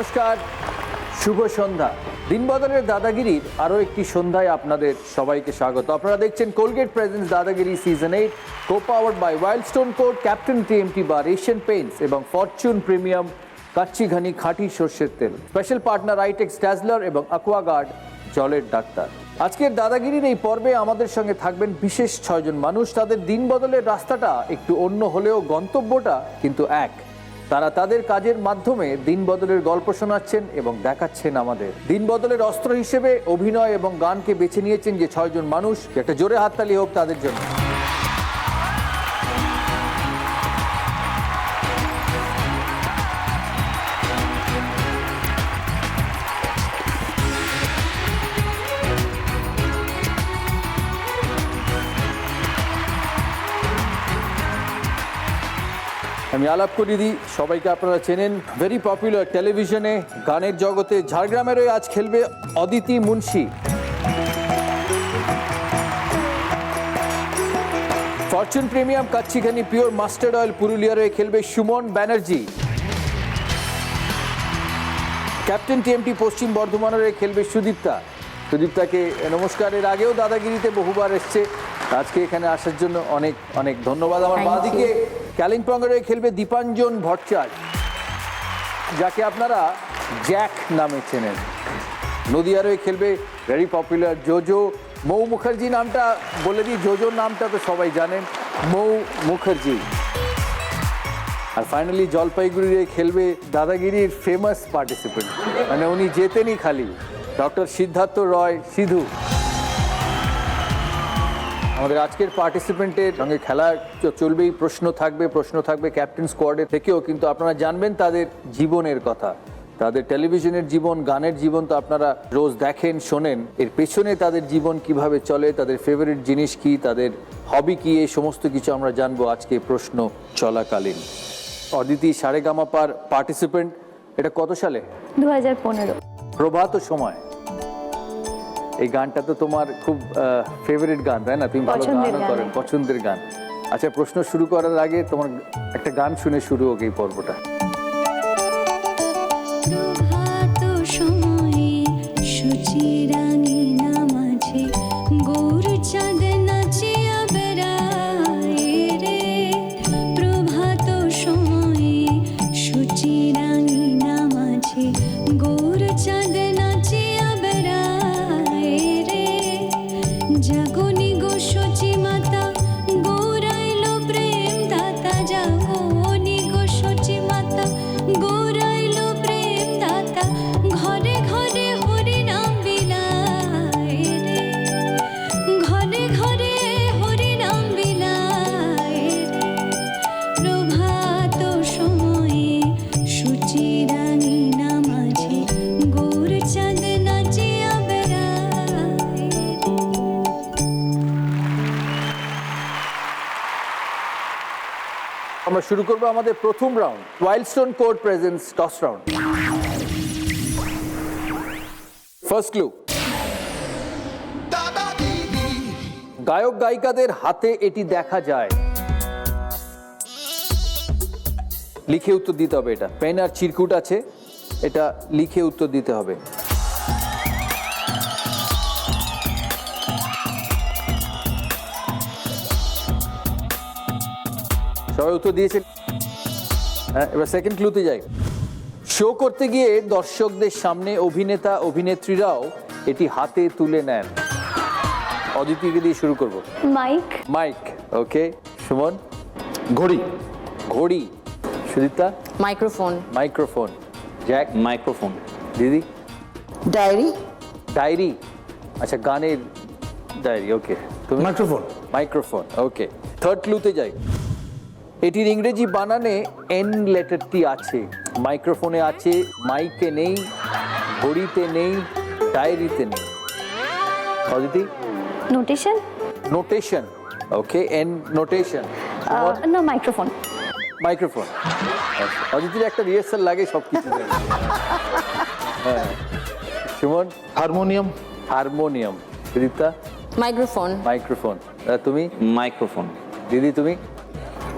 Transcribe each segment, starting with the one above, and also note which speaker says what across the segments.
Speaker 1: নমস্কার, শুভ সন্ধ্যা। দিনবদলের দাদাগিরির আরও একটি সন্ধ্যায় আপনাদের সবাইকে স্বাগত। আপনারা দেখছেন Colgate presents Dadagiri season 8, co-powered by Wild Stone code, Captain TMT bar, Asian Paints এবং ফরচুন প্রিমিয়াম কাচ্চি ঘানি খাঁটি সর্ষের তেল। স্পেশাল পার্টনার আইটেক্স ড্যাজলার এবং অ্যাকোয়াগার্ড জলের ডাক্তার। আজকের দাদাগিরির এই পর্বে আমাদের সঙ্গে থাকবেন বিশেষ 6 জন মানুষ। তাদের দিন বদলের রাস্তাটা একটু অন্য হলেও গন্তব্যটা কিন্তু এক। তারা তাদের কাজের মাধ্যমে দিন বদলের গল্প শোনাচ্ছেন এবং দেখাচ্ছেন আমাদের। দিন বদলের অস্ত্র হিসেবে অভিনয় এবং গানকে বেছে নিয়েছেন যে 6 জন মানুষ। একটা জোরে হাততালি হোক তাদের জন্য। আমি আলাপ করে দিই, সবাইকে আপনারা চেনেন, ভেরি পপুলার টেলিভিশনে, গানের জগতে। ঝাড়গ্রামের হয়ে আজ খেলবে Aditi Munshi. Fortune Premium Kachchi Ghani pure mustard oil পুরুলিয়ার হয়ে খেলবে সুমন ব্যানার্জি। ক্যাপ্টেন টিএমটি পশ্চিম বর্ধমানের হয়ে খেলবে সুদীপ্তা। সুদীপ্তাকে নমস্কারের আগেও দাদাগিরিতে বহুবার এসছে, আজকে এখানে আসার জন্য অনেক অনেক ধন্যবাদ। আমার বাঁদিকে কালিম্পংয়ের হয়ে খেলবে দীপাঞ্জন ভট্টাচার্য, যাকে আপনারা জ্যাক নামে চেনেন। নদিয়ার হয়ে খেলবে ভেরি পপুলার জোজো। মৌ মুখার্জি নামটা বলে দিই, জোজোর নামটা তো সবাই জানেন, মৌ মুখার্জি। আর ফাইনালি জলপাইগুড়ির হয়ে খেলবে দাদাগিরির ফেমাস পার্টিসিপেন্ট, মানে উনি জেতেনই খালি, ডক্টর সিদ্ধার্থ রয় সিধু। আমাদের আজকের পার্টিসিপেন্টের সঙ্গে খেলা চলবেই, প্রশ্ন থাকবে ক্যাপ্টেন স্কোয়াডের থেকেও, কিন্তু আপনারা জানবেন তাদের জীবনের কথা, তাদের টেলিভিশনের জীবন, গানের জীবন তো আপনারা রোজ দেখেন শোনেন। এর পেছনে তাদের জীবন কিভাবে চলে, তাদের ফেভারিট জিনিস কি, তাদের হবি কি, এই সমস্ত কিছু আমরা জানবো আজকে প্রশ্ন চলাকালীন। অদিতি সারেগামাপার পার্টিসিপেন্ট, এটা কত সালে?
Speaker 2: 2015।
Speaker 1: প্রভাত সময়। এই গানটা তো তোমার খুব ফেভারিট গান, তাই না? তুমি ভালো গানও করেন, পছন্দের গান। আচ্ছা, প্রশ্ন শুরু করার আগে তোমার একটা গান শুনে শুরু হোক এই পর্বটা। আমরা শুরু করবো আমাদের প্রথম round, Wild Stone code presents toss round. First clue, গায়ক গায়িকাদের হাতে এটি দেখা যায়। লিখে উত্তর দিতে হবে। এটা পেন আর চিরকুট আছে, এটা লিখে উত্তর দিতে হবে। সবাই উত্তর দিয়েছে? হ্যাঁ, এবার সেকেন্ড ক্লুতে যাই। শো করতে গিয়ে দর্শকদের সামনে অভিনেতা অভিনেত্রীরাও এটি হাতে তুলে নেন। অদিতিকে দিয়ে শুরু করব। মাইক। ওকে, সুমন? ঘড়ি। সুদীপ্তা? মাইক্রোফোন। জ্যাক?
Speaker 3: মাইক্রোফোন।
Speaker 1: দিদি?
Speaker 4: ডায়েরি।
Speaker 1: আচ্ছা, গানের ডায়েরি। ওকে, তুমি? মাইক্রোফোন। ওকে, থার্ড ক্লুতে যাই। এটির ইংরেজি বানানে এন লেটারটি আছে। মাইক্রোফোনে আছে, মাইকে নেই, ঘড়িতে নেই, ডায়েরিতে নেই। Aditi? Notation. Okay, N notation. Microphone. অদিতির একটা রিহার্সাল লাগে সবকিছু। হ্যাঁ। সুমন? হারমোনিয়াম। সুদীপ্তা? মাইক্রোফোন। তুমি?
Speaker 3: মাইক্রোফোন।
Speaker 1: দিদি, তুমি?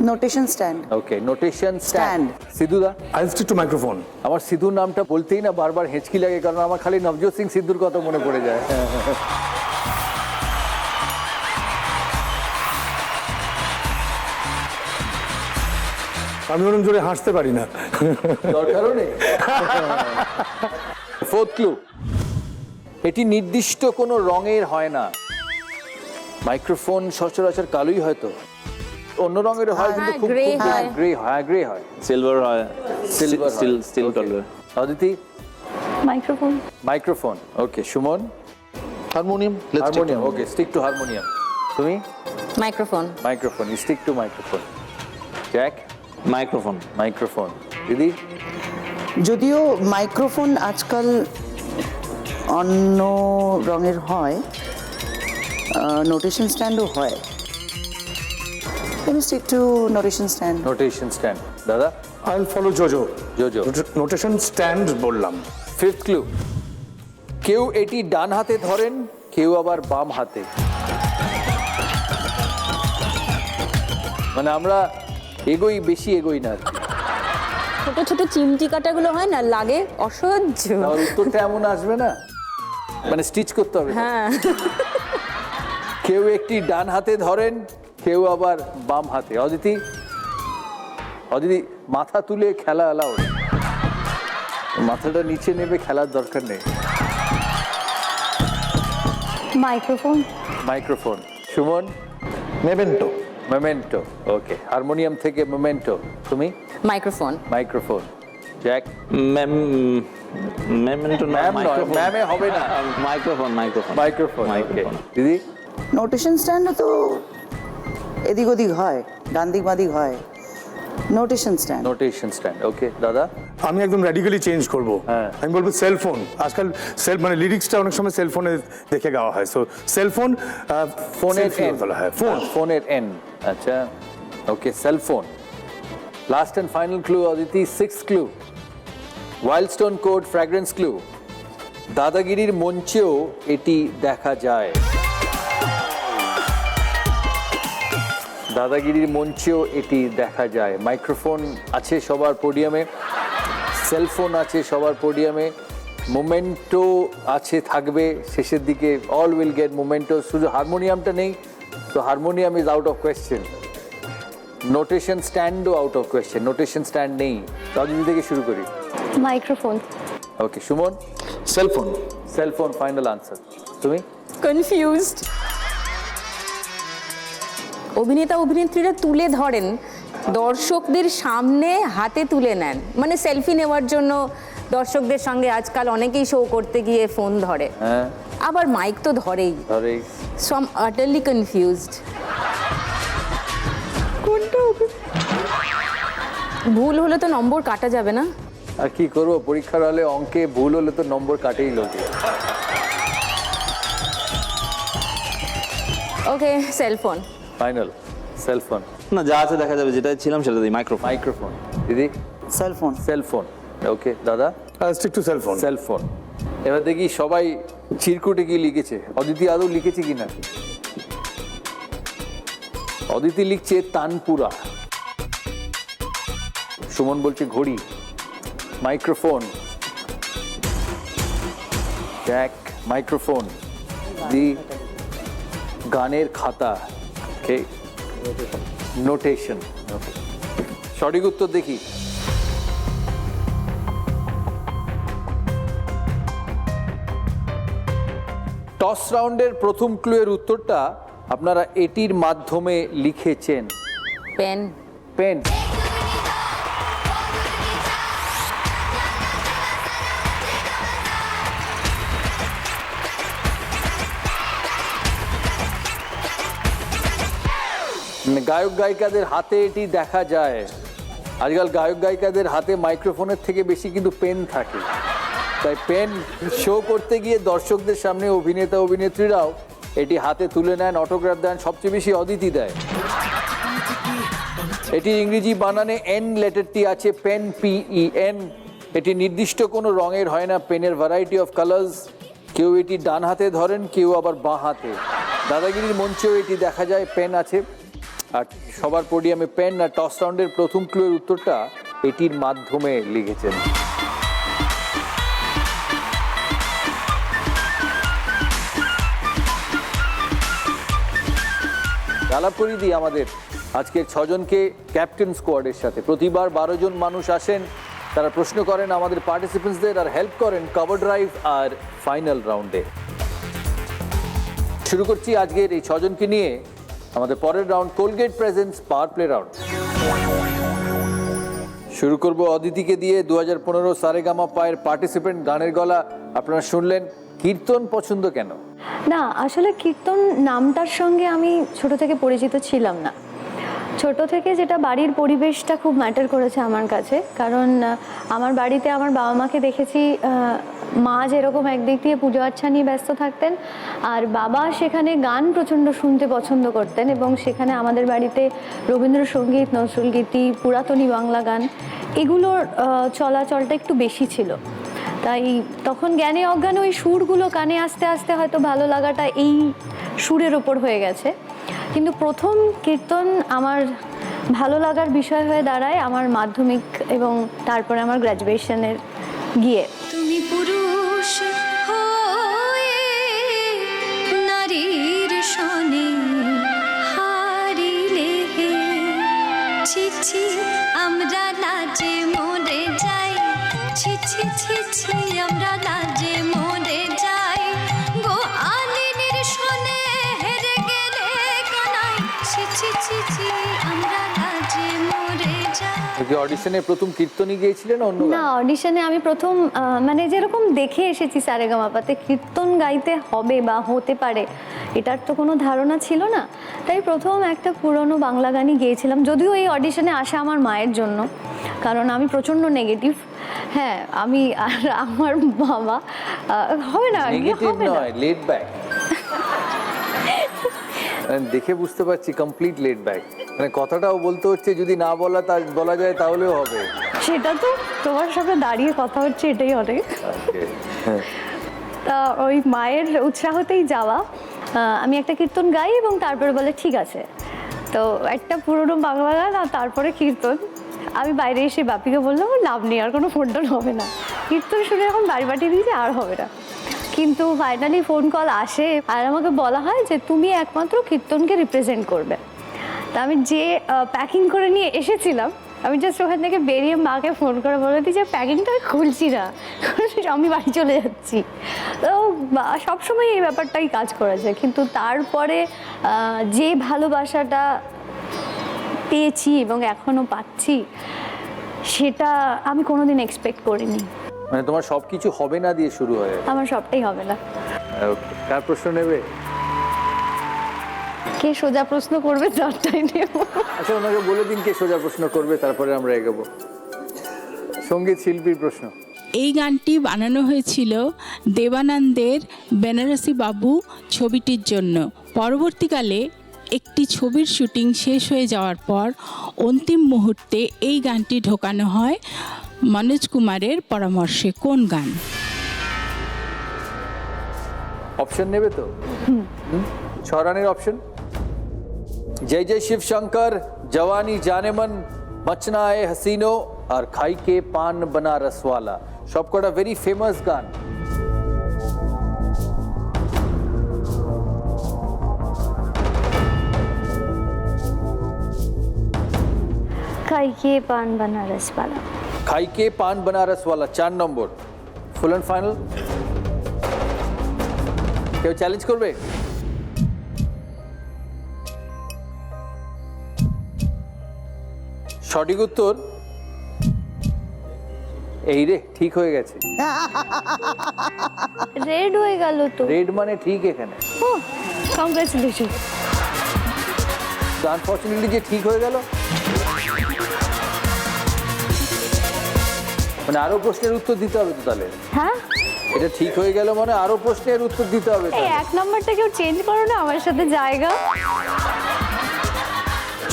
Speaker 4: Notation stand.
Speaker 1: Okay, notation stand. সিধুদা?
Speaker 2: I'll stick to microphone.
Speaker 1: আমার সিধুর নামটা বলতেই না বারবার হেঁচকি লাগে, কারণ আমার খালি নবজোৎ সিং সিদ্ধুর কথা মনে পড়ে যায়।
Speaker 2: আমি ওরকম জোরে হাসতে পারি না।
Speaker 1: দরকারও নেই। ফোর্থ ক্লু, এটি নির্দিষ্ট কোনো রঙের হয় না। মাইক্রোফোন সচরাচর কালোই হয়তো, অন্য রঙের হয় কিন্তু খুব
Speaker 3: গ্রে হয়।
Speaker 1: গ্রে হয়।
Speaker 4: সিলভার হয়,
Speaker 1: Silver হয়।
Speaker 4: Steel
Speaker 1: Okay.
Speaker 4: Colour.
Speaker 1: Aditi?
Speaker 3: Microphone.
Speaker 1: Microphone. Okay, Suman?
Speaker 4: Harmonium,
Speaker 1: harmonium. Okay, stick to harmonium. তুমি?
Speaker 3: Microphone.
Speaker 1: Microphone, stick to microphone. Jack?
Speaker 4: Microphone.
Speaker 1: Microphone. দিদি?
Speaker 5: যদিও মাইক্রোফোন আজকাল অন্য রঙের হয়, নোটেশন স্ট্যান্ডও হয়, stick to notation stand.
Speaker 1: Notation stand. দাদা?
Speaker 2: I'll follow Jojo.
Speaker 1: JoJo.
Speaker 2: Notation stand বললাম।
Speaker 1: ফিফথ ক্লু, কেউ এটি ডান হাতে ধরেন, কেউ আবার বাম হাতে। মানে আমরা বেশি এগোই না আর কি।
Speaker 3: ছোট ছোট চিমটি কাটাগুলো হয় না, লাগে অসহ্য।
Speaker 1: আর উত্তরটা এমন আসবে না, মানে স্টিচ করতে হবে।
Speaker 3: হ্যাঁ,
Speaker 1: কেউ একটি ডান হাতে ধরেন, কেউ আবার বাম হাতে। অদিতি? অদিতি, মাথা তুলে খেলা এলাও, মাথাটা নিচে নেবে, খেলার দরকার নেই।
Speaker 3: মাইক্রোফোন।
Speaker 1: মাইক্রোফোন। সুমন?
Speaker 4: মেমেন্টো।
Speaker 1: মোমেন্টো। ওকে, হারমোনিয়াম থেকে মোমেন্টো। তুমি?
Speaker 3: মাইক্রোফোন।
Speaker 1: মাইক্রোফোন। জ্যাক?
Speaker 4: মেমেন্টো না,
Speaker 1: ম্যাম নয়,
Speaker 4: মাইক্রোফোন।
Speaker 1: ম্যামে হবে না।
Speaker 4: মাইক্রোফোন।
Speaker 1: মাইক্রোফোন। ওকে, দিদি?
Speaker 5: নোটেশন স্ট্যান্ডও তো এদিক ওদিক হয়, ডান দিক বাদিক হয়, notation stand.
Speaker 1: Notation stand. Okay, দাদা?
Speaker 2: আমি একদম র্যাডিক্যালি চেঞ্জ করব।
Speaker 1: হ্যাঁ।
Speaker 2: আমি বলবো সেলফোন। আজকাল মানে লিরিক্সটা অনেক সময় সেলফোনে দেখে গাওয়া হয়, সো সেলফোন।
Speaker 1: ফোনের এন।
Speaker 2: হ্যাঁ, ফোন।
Speaker 1: ফোনের এন। আচ্ছা, okay, cellphone. Last and final clue Aditi, six clue, Wild Stone code fragrance clue. দাদাগিরির মঞ্চেও এটি দেখা যায়। দাদাগিরির মঞ্চেও এটি দেখা যায়। মাইক্রোফোন আছে সবার পোডিয়ামে, সেলফোন আছে সবার পোডিয়ামে, মোমেন্টো আছে, থাকবে শেষের দিকে। All will get memento. শুধু হারমোনিয়ামটা নেই, তো harmonium is out of question. Notation স্ট্যান্ডও out of question, notation stand নেই। রাজনীতি থেকে শুরু করি।
Speaker 3: Microphone.
Speaker 1: Okay, Suman?
Speaker 4: Cellphone.
Speaker 1: Cellphone final answer. তুমি?
Speaker 3: কনফিউজড। অভিনেতা অভিনেত্রীরা তুলে ধরেন, দর্শকদের সামনে হাতে তুলে নেন, মানে সেলফি নেওয়ার জন্য দর্শকদের সঙ্গে আজকাল অনেকেই শো করতে গিয়ে ফোন ধরে,
Speaker 1: হ্যাঁ,
Speaker 3: আবার মাইক তো ধরেই।
Speaker 1: ধরে।
Speaker 3: So I am আটারলি confused. কোনটা হবে? ভুল হলে তো নম্বর কাটা যাবে না?
Speaker 1: আর কি করবো, পরীক্ষার হলে অঙ্কে ভুল হলে তো নম্বর কাটেই লোকে।
Speaker 3: ওকে, সেলফোন।
Speaker 1: Final cellphone.
Speaker 4: না, যা আছে দেখা যাবে, যেটা ছিলাম সেটা দিই। মাইক্রোফোন।
Speaker 1: মাইক্রোফোন। দিদি?
Speaker 5: সেলফোন।
Speaker 1: সেলফোন। ওকে, দাদা?
Speaker 2: I'll stick to cell phone.
Speaker 1: Cellphone. এবার দেখি সবাই চিরকুটে কি লিখেছে। অদিতি আদৌ লিখেছে কিনা? অদিতি লিখছে তানপুরা, সুমন বলছে ঘড়ি, মাইক্রোফোন, জ্যাক মাইক্রোফোন, দি গানের খাতা, নোটেশন। সঠিক উত্তর দেখি। টস রাউন্ডের প্রথম ক্লু এর উত্তরটা আপনারা এটির মাধ্যমে লিখেছেন।
Speaker 3: পেন।
Speaker 1: পেন। গায়ক গায়িকাদের হাতে এটি দেখা যায়। আজকাল গায়ক গায়িকাদের হাতে মাইক্রোফোনের থেকে বেশি কিন্তু পেন থাকে, তাই পেন শো করতে গিয়ে দর্শকদের সামনে অভিনেতা অভিনেত্রীরাও এটি হাতে তুলে নেন, অটোগ্রাফ দেন। সবচেয়ে বেশি অদিতি দেয়। এটি ইংরেজি বানানে এন লেটারটি আছে, পেন, PEN। এটি নির্দিষ্ট কোনো রঙের হয় না, পেনের ভ্যারাইটি অফ কালার্স। কেউ এটি ডান হাতে ধরেন, কেউ আবার বাঁ হাতে। দাদাগিরির মঞ্চেও এটি দেখা যায়, পেন আছে। আর সবার পোডিয়ামে পেন। আর টস রাউন্ডের প্রথম ক্লুয়ের উত্তরটা এটির মাধ্যমে লিখেছেন। আলাপ করিয়ে দিই আমাদের আজকের 6 জনকে ক্যাপ্টেন স্কোয়াডের সাথে। প্রতিবার 12 জন মানুষ আসেন, তারা প্রশ্ন করেন আমাদের পার্টিসিপেন্টসদের আর হেল্প করেন কভার ড্রাইভ আর ফাইনাল রাউন্ডে। শুরু করছি আজকের এই 6 জনকে নিয়ে আমাদের পরের round, Colgate presents power play round. শুরু করব অদিতিকে দিয়ে। 2015 সারেগামা পায়ের পার্টিসিপেন্ট, গানের গলা আপনারা শুনলেন। কীর্তন পছন্দ কেন?
Speaker 6: না, আসলে কীর্তন নামটার সঙ্গে আমি ছোট থেকে পরিচিত ছিলাম না। ছোট থেকে যেটা বাড়ির পরিবেশটা খুব ম্যাটার করেছে আমার কাছে, কারণ আমার বাড়িতে আমার বাবা মাকে দেখেছি মা যেরকম একদিক দিয়ে পুজো আর্চা নিয়ে ব্যস্ত থাকতেন, আর বাবা সেখানে গান প্রচণ্ড শুনতে পছন্দ করতেন, এবং সেখানে আমাদের বাড়িতে রবীন্দ্রসঙ্গীত, নজরুলগীতি, পুরাতনী বাংলা গান এগুলোর চলাচলটা একটু বেশি ছিল। তাই তখন জ্ঞানে অজ্ঞানে ওই সুরগুলো কানে আস্তে আস্তে হয়তো ভালো লাগাটা এই সুরের ওপর হয়ে গেছে। কিন্তু প্রথম কীর্তন আমার ভালো লাগার বিষয় হয়ে দাঁড়ায় আমার মাধ্যমিক এবং তারপরে আমার গ্র্যাজুয়েশনের গিয়ে।
Speaker 7: তুমি পুরুষ হয়ে নারীর সনে হারিলে হে, ছি ছি আমরা লাজে মরে যাই, ছি ছি ছি ছি আমরা লাজে মরে যাই, গো আলিনীর সনে হেরে গেলে কানাই, ছি ছি ছি ছি আমরা লাজে মরে যাই।
Speaker 1: অডিশনে প্রথম কীর্তনই গিয়েছিলেন অন্য গান?
Speaker 6: না, অডিশনে আমি প্রথম মানে যেরকম দেখে এসেছি সারেগামাপাতে কীর্তন গাইতে হবে বা হতে পারে এটার তো কোনো ধারণা ছিল না। তাই প্রথম একটা পুরনো বাংলা গানই গিয়েছিলাম, যদিও এই অডিশনে আসা আমার মায়ের জন্য, কারণ আমি প্রচণ্ড নেগেটিভ। হ্যাঁ, আমি আর আমার বাবা হবে না,
Speaker 1: নেগেটিভ
Speaker 6: হবে না।
Speaker 1: নয়, লেট ব্যাক। দেখে বুঝতে পারছি কমপ্লিট লেট ব্যাক, মানে কথাটাও বলতে হচ্ছে, যদি না বলা যায় তাহলেও হবে।
Speaker 6: সেটা তো তোমার সাথে দাঁড়িয়ে কথা হচ্ছে এটাই অনেক। তা ওই মায়ের উৎসাহতেই যাওয়া। আমি একটা কীর্তন গাই এবং তারপরে বলে ঠিক আছে, তো একটা পুরনো বাংলা গান আর তারপরে কীর্তন। আমি বাইরে এসে বাপিকে বললাম লাভ নেই, আর কোনো ফোন টোন হবে না, কীর্তন শুনে এখন বাড়ি পাঠিয়ে দিয়েছে, আর হবে না। কিন্তু ফাইনালি ফোন কল আসে আর আমাকে বলা হয় যে তুমি একমাত্র কীর্তনকে রিপ্রেজেন্ট করবে। তা আমি যে প্যাকিং করে নিয়ে এসেছিলাম, আমি জাস্ট ওখান থেকে বেরিয়ে মাকে ফোন করে বলে দিই যে প্যাকিংটা আমি খুলছি না, আমি বাড়ি চলে যাচ্ছি। তো সবসময় এই ব্যাপারটাই কাজ করেছে। কিন্তু তারপরে যে ভালোবাসাটা পেয়েছি এবং এখনও পাচ্ছি, সেটা আমি কোনোদিন এক্সপেক্ট করিনি।
Speaker 1: মানে তোমার সবকিছু হবে না দিয়ে শুরু হয়?
Speaker 6: আমার সবটাই হবে না।
Speaker 1: কার প্রশ্ন নেবে?
Speaker 6: কে সোজা প্রশ্ন করবে তারটাই নেব।
Speaker 1: আচ্ছা, ওনাকে বলে দিন কে সোজা প্রশ্ন করবে, তারপরে আমরা এগোবো। সঙ্গীত শিল্পীর প্রশ্ন।
Speaker 8: এই গানটি বানানো হয়েছিল দেবানন্দের বেনারসি বাবু ছবিটির জন্য। পরবর্তীকালে একটি ছবির শুটিং শেষ হয়ে যাওয়ার পর অন্তিম মুহূর্তে এই গানটি ঢোকানো হয় মনোজ কুমারের পরামর্শে। কোন গান?
Speaker 1: অপশন নেবে তো? 6 রানের অপশন। জয় জয় শিব শঙ্কর, জওয়ানি জানেমন, মচনা এ হাসিনো আর খাই কে পান বনারসওয়ালা, সবকটা ভেরি ফেমাস গান।
Speaker 6: খাই কে পান বানারসওয়ালা।
Speaker 1: খাই কে পান বনারসওয়ালা 4 নম্বর। Full and final? কেউ চ্যালেঞ্জ করবে? সঠিক উত্তর এই রে, ঠিক হয়ে গেছে।
Speaker 6: রেড হয়ে গেল তো।
Speaker 1: রেড মানে ঠিক এখানে।
Speaker 6: ও, কংগ্রেচুলেশন।
Speaker 1: আনফরচুনেটলি যে ঠিক হয়ে গেল, মানে আরো প্রশ্নের উত্তর দিতে হবে তো তাহলে।
Speaker 6: হ্যাঁ,
Speaker 1: এটা ঠিক হয়ে গেল মানে আরো প্রশ্নের উত্তর দিতে হবে।
Speaker 6: এই 1 নম্বরটা কেউ চেঞ্জ করো না আমার সাথে জায়গা।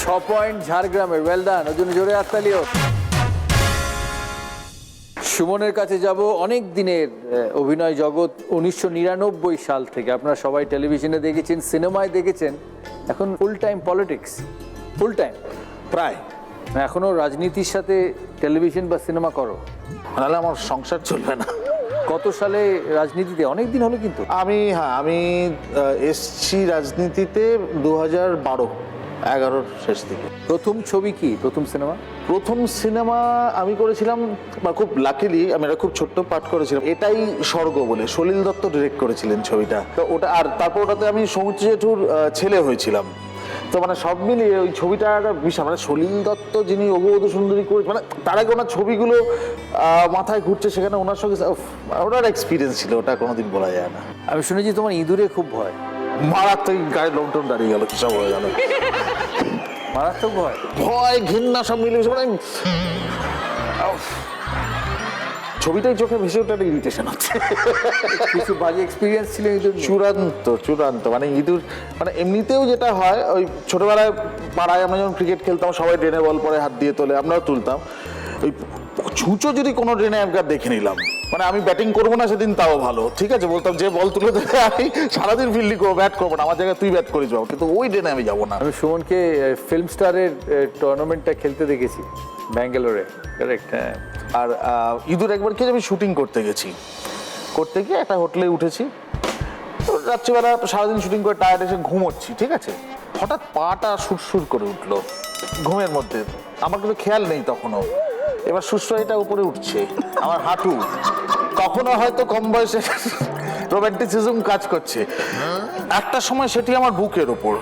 Speaker 1: 6 পয়েন্ট ঝাড়গ্রামের, ওয়েল ডান, ওর জন্য জোরে হাততালিও। সুমনের কাছে যাব। অনেক দিনের অভিনয় জগৎ, 1999 সাল থেকে আপনারা সবাই টেলিভিশনে দেখেছেন, সিনেমায় দেখেছেন, এখন full time politics, full time
Speaker 4: প্রায়
Speaker 1: এখনো রাজনীতির সাথে টেলিভিশন বা সিনেমা করো?
Speaker 4: নাহলে আমার সংসার চলবে না।
Speaker 1: কত সালে রাজনীতিতে? অনেক দিন হলো কিন্তু।
Speaker 4: আমি এসছি রাজনীতিতে 2012-11 শেষ দিকে।
Speaker 1: প্রথম ছবি কি, প্রথম সিনেমা?
Speaker 4: প্রথম সিনেমা আমি করেছিলাম, বা খুব লাকিলি আমি একটা খুব ছোট্ট পাঠ করেছিলাম, এটাই স্বর্গ বলে। সলিল দত্ত ডিরেক্ট করেছিলেন ছবিটা। তো ওটা, আর তারপর ওটাতে আমি সৌমিত্র জেঠুর ছেলে হয়েছিলাম। তো মানে সব মিলিয়ে ওই ছবিটা একটা বিশাল, মানে সলিল দত্ত যিনি অববধূ সুন্দরী করে, মানে তার আগে ওনার ছবিগুলো মাথায় ঘুরছে, সেখানে ওনার সঙ্গে ওটার এক্সপিরিয়েন্স ছিল, ওটা কোনোদিন বলা যায় না।
Speaker 1: আমি শুনেছি তোমার ইঁদুরে খুব ভয়।
Speaker 4: মারাত্মক, গায়ে লোমটোম দাঁড়িয়ে গেল, কিসব হয়ে গেল,
Speaker 1: মারাত্মক ভয়,
Speaker 4: ভয় ঘৃণা সব মিলে মানে ছবিটাই চোখে ভেসে ওঠে, একটা ইরিটেশন হচ্ছে।
Speaker 1: কিছু বাজে এক্সপিরিয়েন্স ছিল ইঁদুর নিয়ে?
Speaker 4: চূড়ান্ত মানে ইঁদুর, মানে এমনিতেও যেটা হয়, ওই ছোটবেলায় পাড়ায় আমরা যখন ক্রিকেট খেলতাম, সবাই ড্রেনে বল পরে হাত দিয়ে তোলে, আমরাও তুলতাম। ওই ছুঁচো যদি কোনো ড্রেনে একবার দেখে নিলাম, মানে আমি ব্যাটিং করবো না সেদিন, তাও ভালো, ঠিক আছে, বলতাম যে বল তুলে দেবে, আমি সারাদিন ফিল্ডিং করবো, ব্যাট করবো না, আমার জায়গায় তুই ব্যাট করিস যাও, কিন্তু ওই ড্রেনে আমি যাবো না।
Speaker 1: আমি সুমনকে ফিল্ম স্টারের টুর্নামেন্টটা খেলতে দেখেছি ব্যাঙ্গালোরে, কারেক্ট। হ্যাঁ।
Speaker 4: আর ইঁদুর একবার কি আমি শুটিং করতে গেছি, করতে গিয়ে একটা হোটেলে উঠেছি, তো রাত্রিবেলা সারাদিন শুটিং করে টায়ার্ড এসে ঘুমোচ্ছি, ঠিক আছে, হঠাৎ পাটা সুরসুর করে উঠলো ঘুমের মধ্যে, আমার কিন্তু খেয়াল নেই তখনও। এবার সুশ্রয়টা উপরে উঠছে, আমার হাঁটু, কখনো হয়তো কম বয়সে রোম্যান্টিসিজম কাজ করছে, একটা সময় সেটি আমার বুকের ওপর।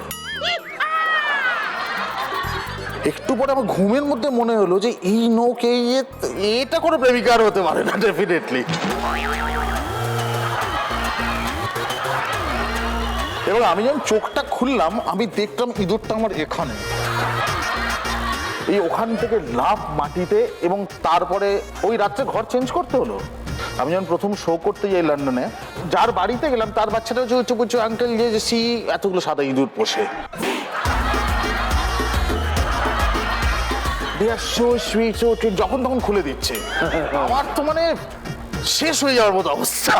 Speaker 4: একটু পরে আমার ঘুমের মধ্যে মনে হলো যে এই নৌকে এটা কোনো প্রেমিকার হতে পারে না, ডেফিনেটলি। এবং আমি যখন চোখটা খুললাম, আমি দেখলাম ইঁদুরটা আমার এখানে, এই ওখান থেকে লাফ মাটিতে, এবং তারপরে ওই রাত্রে ঘর চেঞ্জ করতে হলো। আমি যখন প্রথম শো করতে যাই লন্ডনে, যার বাড়িতে গেলাম তার বাচ্চাটা হচ্ছে উচ্চ পুচ্চ আঙ্কেল, যে সি এতগুলো সাদা ইঁদুর পোষে। যখন তখন খুলে দিচ্ছে, আমার তো মানে শেষ হয়ে যাওয়ার মতো অবস্থা।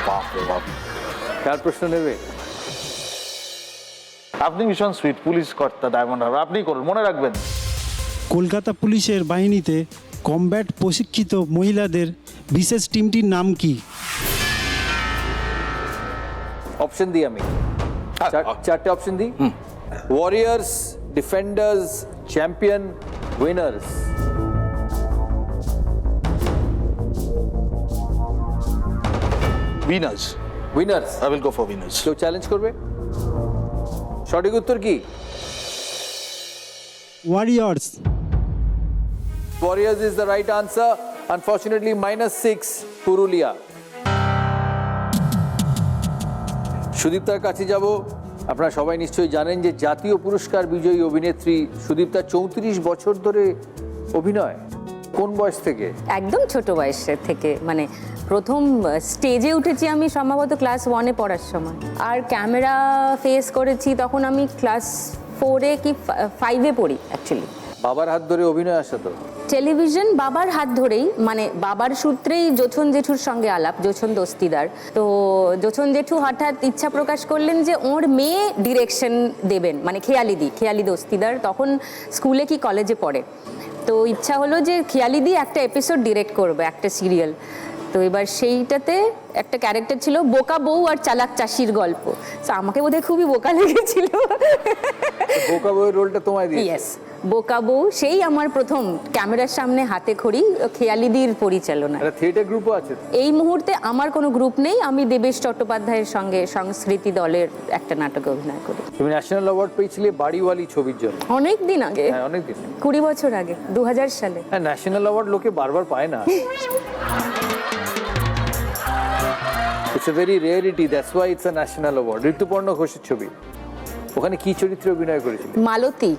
Speaker 4: বাপ রে বাপ।
Speaker 1: কার প্রশ্ন নেবে?
Speaker 4: আপনি ভীষণ সুইট, পুলিশ কর্তা ডায়মন্ড হারবার, আপনি করুন, মনে রাখবেন।
Speaker 9: কলকাতা পুলিশের বাহিনীতে কমব্যাট প্রশিক্ষিত মহিলাদের বিশেষ টিমটির নাম কি?
Speaker 1: অপশন দিই আমি, চারটে অপশন দিই। Warriors, defenders, champion, winners.
Speaker 4: Winners.
Speaker 1: Winners.
Speaker 4: I will go for winners.
Speaker 1: কেউ চ্যালেঞ্জ করবে? সঠিক উত্তর কি?
Speaker 9: Warriors.
Speaker 1: Warriors is the right answer. Unfortunately, -6 Purulia. সুদীপ্তার কাছে যাব। আপনারা সবাই নিশ্চয়ই জানেন যে জাতীয় পুরস্কার বিজয়ী অভিনেত্রী সুদীপ্তা 34 বছর ধরে অভিনয়। কোন বয়স থেকে?
Speaker 3: একদম ছোট বয়সের থেকে, মানে প্রথম স্টেজে উঠেছি আমি সম্ভবত ক্লাস 1-এ পড়ার সময়, আর ক্যামেরা ফেস করেছি তখন আমি ক্লাস 4-এ কি 5-এ পড়ি অ্যাকচুয়ালি।
Speaker 1: বাবার হাত ধরে অভিনয় আসা তো?
Speaker 3: টেলিভিশন বাবার হাত ধরেই, মানে বাবার সূত্রেই যোছন জেঠুর সঙ্গে আলাপ, যোছন দস্তিদার। তো যোছন জেঠু হঠাৎ ইচ্ছা প্রকাশ করলেন যে ওর মেয়ে ডিরেকশন দেবেন, মানে খেয়ালি দস্তিদার তখন স্কুলে কি কলেজে পড়ে। তো ইচ্ছা হলো যে খেয়ালিদি একটা এপিসোড ডিরেক্ট করবে, একটা সিরিয়াল। তো এবার সেইটাতে একটা ক্যারেক্টার ছিল বোকা বউ আর চালাক চাষির গল্প। তো আমাকে বোধহয় খুবই বোকা লেগেছিল।
Speaker 1: বোকা বউয়ের রোলটা তোমায় দিয়ে?
Speaker 3: ইয়েস, বোকা বউ, সেই আমার প্রথম ক্যামেরার সামনে হাতে খড়ি, খেয়ালিদির পরিচালনা।
Speaker 1: একটা থিয়েটার গ্রুপও আছে?
Speaker 3: এই মুহূর্তে আমার কোনো গ্রুপ নেই, আমি দেবেশ চট্টোপাধ্যায়ের সঙ্গে সংস্কৃতি দলের একটা নাটকে অভিনয় করি।
Speaker 1: তুমি ন্যাশনাল অ্যাওয়ার্ড পেয়েছিলে বাড়িওয়ালি ছবির জন্য
Speaker 3: অনেক দিন আগে।
Speaker 1: হ্যাঁ, অনেক দিন,
Speaker 3: 20 বছর আগে, 2000 সালে।
Speaker 1: হ্যাঁ, ন্যাশনাল অ্যাওয়ার্ড লোকে বারবার পায় না। It's a very rarity, that's why it's a national award. Rituparno ঘোষের ছবি, ওখানে কি চরিত্রে অভিনয় করেছিল?
Speaker 3: মালতী,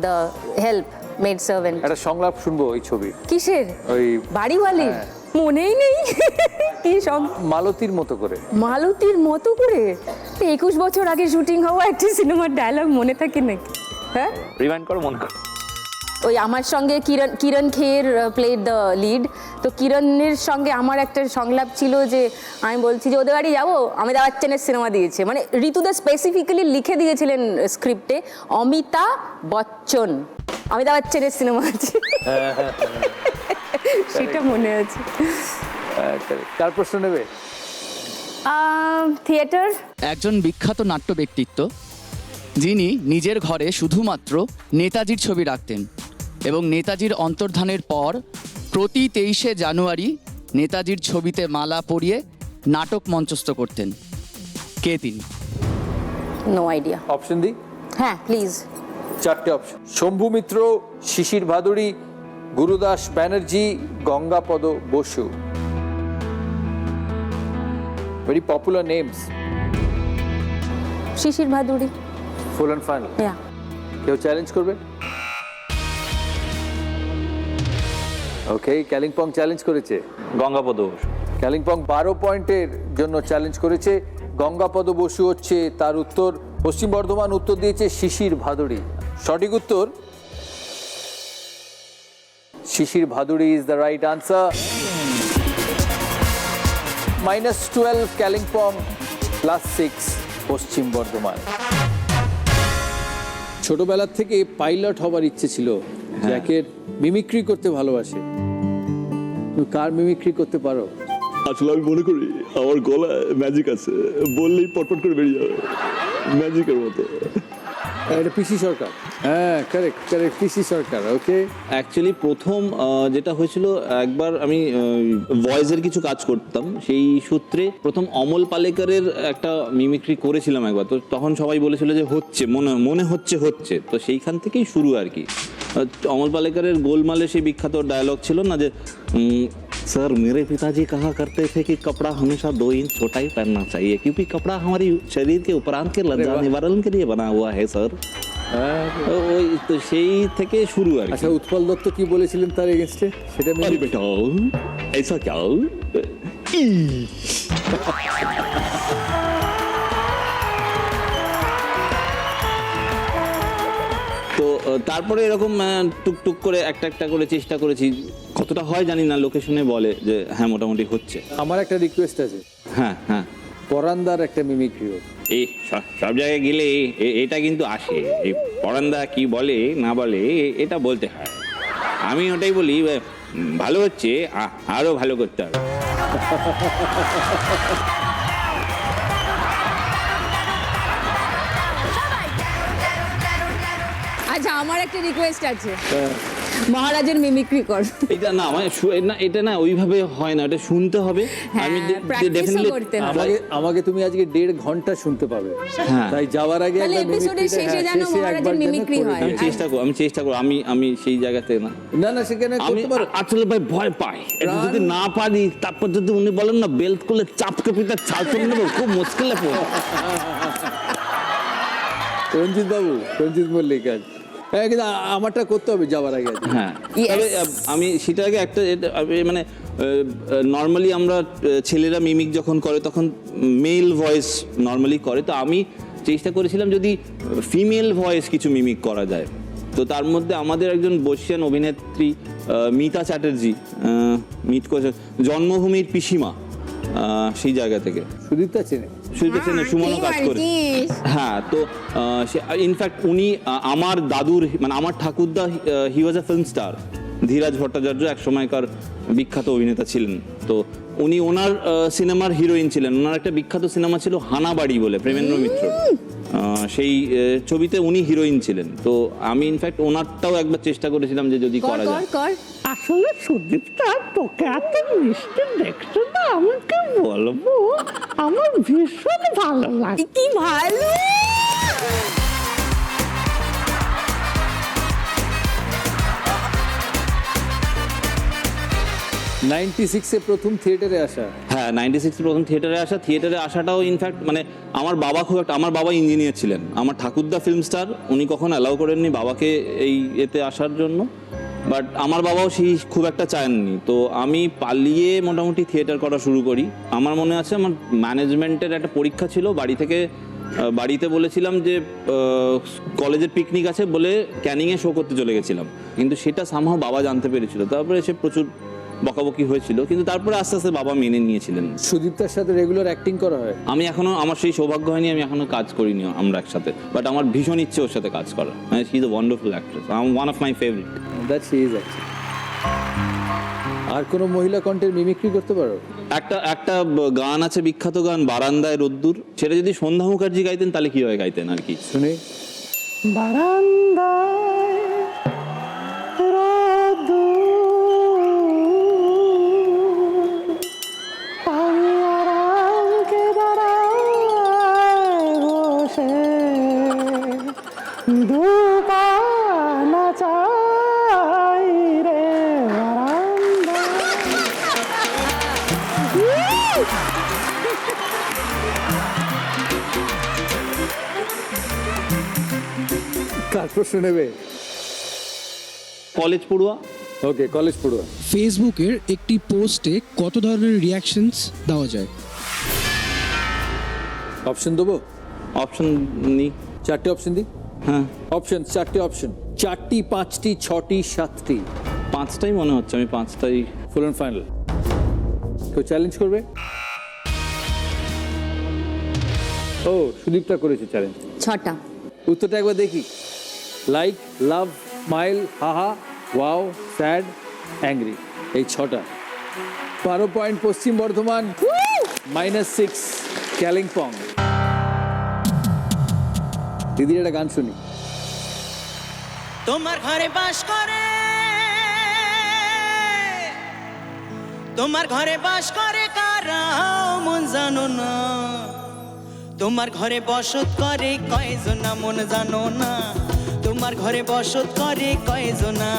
Speaker 3: দ্য হেল্প মেড সার্ভেন্ট।
Speaker 1: একটা সংলাপ শুনবো ওই ছবির।
Speaker 3: কিসের?
Speaker 1: ওই
Speaker 3: বাড়িওয়ালির? মনেই নেই কি সব।
Speaker 1: মালতীর মতো করে।
Speaker 3: মালতীর মতো করে? 21 বছর আগে শুটিং হওয়া একটি সিনেমার ডায়লগ মনে থাকে নাকি? হ্যাঁ,
Speaker 4: রিমাইন্ড করো, মনে করো।
Speaker 3: ওই আমার সঙ্গে কিরণ খের প্লেড দ্য লিড। তো কিরণের সঙ্গে আমার একটা সংলাপ ছিল যে আমি বলছি যে ওদের বাড়ি যাবো, অমিতাভ বচ্চনের সিনেমা দিয়েছে, মানে ঋতুদা স্পেসিফিক্যালি লিখে দিয়েছিলেন স্ক্রিপ্টে অমিতাভ বচ্চন। অমিতাভ বচ্চনের সিনেমা আছে, সেটা মনে আছে।
Speaker 1: কার প্রশ্ন নেবে?
Speaker 3: থিয়েটার।
Speaker 10: একজন বিখ্যাত নাট্য ব্যক্তিত্ব যিনি নিজের ঘরে শুধুমাত্র নেতাজির ছবি রাখতেন এবং নেতাজির অন্তর্ধানের পর প্রতি 23শে জানুয়ারি নেতাজির ছবিতে মালা পরিয়ে নাটক মঞ্চস্থ করতেন। কে তিনি?
Speaker 3: No idea.
Speaker 1: অপশন দিই?
Speaker 3: হ্যাঁ প্লিজ।
Speaker 1: 4টে option: Shambhu Mitra, Shishir Bhaduri, Gurudas Banerjee, Gangapada Basu. Very popular names.
Speaker 3: Shishir Bhaduri.
Speaker 1: Full and final?
Speaker 3: হ্যাঁ।
Speaker 1: কেউ চ্যালেঞ্জ করবে? ওকে, কালিম্পং চ্যালেঞ্জ করেছে।
Speaker 4: গঙ্গাপদ বসু।
Speaker 1: কালিম্পং 12 পয়েন্টের জন্য চ্যালেঞ্জ করেছে। গঙ্গাপদ বসু হচ্ছে তার উত্তর। পশ্চিম বর্ধমান উত্তর দিয়েছে শিশির ভাদুড়ি। সঠিক উত্তর Shishir Bhaduri is the right answer. -12 Kalimpong, +6 Paschim Bardhaman. ছোটবেলার থেকে পাইলট হবার ইচ্ছে ছিল। জ্যাকের মিমিক্রি করতে ভালোবাসে। তুমি কার মিমিক্রি করতে পারো?
Speaker 11: আসলে আমি মনে করি আমার গলায় ম্যাজিক আছে, বললেই পটপট করে বেরিয়ে যাবে, ম্যাজিকের মতো।
Speaker 1: এটা পিসি সরকার। হ্যাঁ, কারেক্ট কারেক্ট, পিসি সরকার। ওকে।
Speaker 12: অ্যাকচুয়ালি প্রথম যেটা হয়েছিল, একবার আমি ভয়েসের কিছু কাজ করতাম, সেই সূত্রে প্রথম অমল পালেকারের একটা মিমিক্রি করেছিলাম একবার। তো তখন সবাই বলেছিল যে হচ্ছে, মনে হচ্ছে হচ্ছে, তো সেইখান থেকেই শুরু আর কি। অমল পালেকারের গোলমালে সেই বিখ্যাত ডায়লগ ছিল না যে, सर मेरे पिताजी कहा करते थे कि कपड़ा हमेशा 2 इंच छोटा ही पहनना चाहिए क्योंकि कपड़ा हमारी शरीर के उपरांत के लज्जा निवारण के लिए बना हुआ है सर। ওই তো সেই থেকে শুরু আর কি।
Speaker 1: আচ্ছা, উৎপল দত্ত কি বলেছিলেন তার এগেইনস্টে সেটা
Speaker 12: अरे बेटा ऐसा क्या? তো তারপরে এরকম টুকটুক করে একটা করে চেষ্টা করেছি। কতটা হয় জানি না, লোকেশনে বলে যে হ্যাঁ মোটামুটি হচ্ছে।
Speaker 1: আমার একটা রিকোয়েস্ট আছে।
Speaker 12: হ্যাঁ হ্যাঁ,
Speaker 1: পরান্দার একটা মিমিক্রি হোক।
Speaker 12: এই সব জায়গায় গেলে এটা কিন্তু আসে, এই পরান্দা কি বলে না বলে এটা বলতে হয়। আমি ওটাই বলি, ভালো হচ্ছে, আরো ভালো করতে হবে।
Speaker 3: আচ্ছা, আমার একটা রিকোয়েস্ট আছে, মহারাজের মিমিক্রি কর।
Speaker 12: এটা না মানে এটা না ওইভাবে হয় না, এটা শুনতে হবে। আমি
Speaker 3: প্র্যাকটিসও করতে হবে।
Speaker 1: আমাকে তুমি আজকে 1.5 ঘন্টা শুনতে পাবে।
Speaker 12: হ্যাঁ,
Speaker 1: তাই যাওয়ার আগে
Speaker 3: তাহলে
Speaker 1: একবার
Speaker 3: এপিসোডের শেষে যেন মহারাজের মিমিক্রি হয়।
Speaker 12: আমি চেষ্টা করব। আমি সেই জায়গাতে না,
Speaker 1: না সেখানে
Speaker 12: আমি
Speaker 1: করতে পারো।
Speaker 12: আসলে ভাই ভয় পাই, এটা যদি না পারি তারপর যদি উনি বলেন না বেল্ট করলে চাপকে পিতা ছাল তুলে নেবো, খুব মুশকিলে পড়বো।
Speaker 1: রঞ্জিত বাবু, রঞ্জিত মল্লিক, হ্যাঁ, কিন্তু আমারটা করতে হবে যাওয়ার আগে।
Speaker 12: হ্যাঁ, তবে আমি সেটা আগে একটা মানে নর্মালি আমরা ছেলেরা মিমিক যখন করে তখন মেল ভয়েস নর্মালি করে, তো আমি চেষ্টা করেছিলাম যদি ফিমেল ভয়েস কিছু মিমিক করা যায়। তো তার মধ্যে আমাদের একজন বর্ষিয়ান অভিনেত্রী মিতা চ্যাটার্জি, মিট করেছে জন্মভূমির পিসিমা, সেই জায়গা থেকে।
Speaker 1: সুদীপ্তা চেনে,
Speaker 12: সুমনও কাজ করে। হ্যাঁ, তো ইনফ্যাক্ট উনি আমার দাদুর মানে আমার ঠাকুরদা, he was a film star. Dhiraj Bhattacharya এক সময়কার বিখ্যাত অভিনেতা ছিলেন, তো উনি ওনার সিনেমার হিরোইন ছিলেন। ওনার একটা বিখ্যাত সিনেমা ছিল হানাবাড়ি বলে, প্রেমেন্দ্র মিত্র, সেই ছবিতে উনি হিরোইন ছিলেন। তো আমি ইনফ্যাক্ট ওনারটাও একবার চেষ্টা করেছিলাম যে যদি করা যায়।
Speaker 13: আসলে সুদীপটা তোকে এত মিষ্টি দেখছো না, আমাকে বলবো, আমার ভীষণ ভালো লাগে।
Speaker 3: কি ভালো!
Speaker 1: 96-এ প্রথম থিয়েটারে আসা।
Speaker 12: হ্যাঁ, 96 প্রথম থিয়েটারে আসাটাও ইনফ্যাক্ট মানে আমার বাবা আমার বাবা ইঞ্জিনিয়ার ছিলেন। আমার ঠাকুরদা ফিল্ম স্টার, উনি কখনো অ্যালাউ করেননি বাবাকে এই এতে আসার জন্য, বাট আমার বাবাও সেই খুব একটা চাননি। তো আমি পালিয়ে মোটামুটি থিয়েটার করা শুরু করি। আমার মনে আছে আমার ম্যানেজমেন্টের একটা পরীক্ষা ছিল, বাড়িতে বলেছিলাম যে কলেজের পিকনিক আছে বলে ক্যানিংয়ে শো করতে চলে গেছিলাম, কিন্তু সেটা সামহাও বাবা জানতে পেরেছিল। তারপরে সে প্রচুর বকাবকি হয়েছিল, কিন্তু তারপরে আস্তে আস্তে বাবা মেনে নিয়েছিলেন।
Speaker 1: সুদীপ্তার সাথে রেগুলার অ্যাক্টিং করা হয়?
Speaker 12: আমি এখনো, আমার সেই সৌভাগ্য হয়নি, আমি এখনো কাজ করিনি আমরা একসাথে, বাট আমার ভীষণ ইচ্ছে ওর সাথে কাজ করার। She is a wonderful actress, one of my favourite.
Speaker 1: That she is actually. আর কোনো মহিলা কণ্ঠের মিমিক্রি করতে পারো?
Speaker 12: একটা গান আছে, বিখ্যাত গান বারান্দায় রোদ্দুর, সেটা যদি সন্ধ্যা মুখার্জি গাইতেন তাহলে কিভাবে গাইতেন আর কি,
Speaker 1: শুনে।
Speaker 13: বারান্দায় রোদ্দুর, আমি আরামকে দাঁড়ায় বসে দুপানা চাই রে বারান্দায়।
Speaker 1: কার প্রশ্ন নেবে?
Speaker 12: কলেজ পড়ুয়া।
Speaker 1: ওকে, কলেজ পড়ুয়া।
Speaker 9: ফেসবুকের একটি পোস্টে কত ধরনের রিয়াকশনস দেওয়া যায়?
Speaker 1: অপশন দেবো?
Speaker 12: অপশন নেই,
Speaker 1: 4টে অপশন দিই।
Speaker 12: হ্যাঁ।
Speaker 1: অপশন 4টে অপশন, 4টি, 5টি, 6টি, 7টি।
Speaker 12: 5টাই মনে হচ্ছে, আমি 5টাই।
Speaker 1: Full and final. কেউ চ্যালেঞ্জ করবে? ও, সুদীপটা করেছে চ্যালেঞ্জ।
Speaker 3: 6টা।
Speaker 1: উত্তরটা একবার দেখি। Like, love, smile, haha, wow, sad, angry, এই 6টা। 12 পয়েন্ট পশ্চিম বর্ধমান, -6 কালিম্পং। দিদির একটা গান শুনি।
Speaker 14: তোমার ঘরে বাস করে, তোমার ঘরে বাস করে কারা মন জানো না, তোমার ঘরে বসত করে কয়জনা মন জানো না, তোমার ঘরে বসত করে কয়জনা।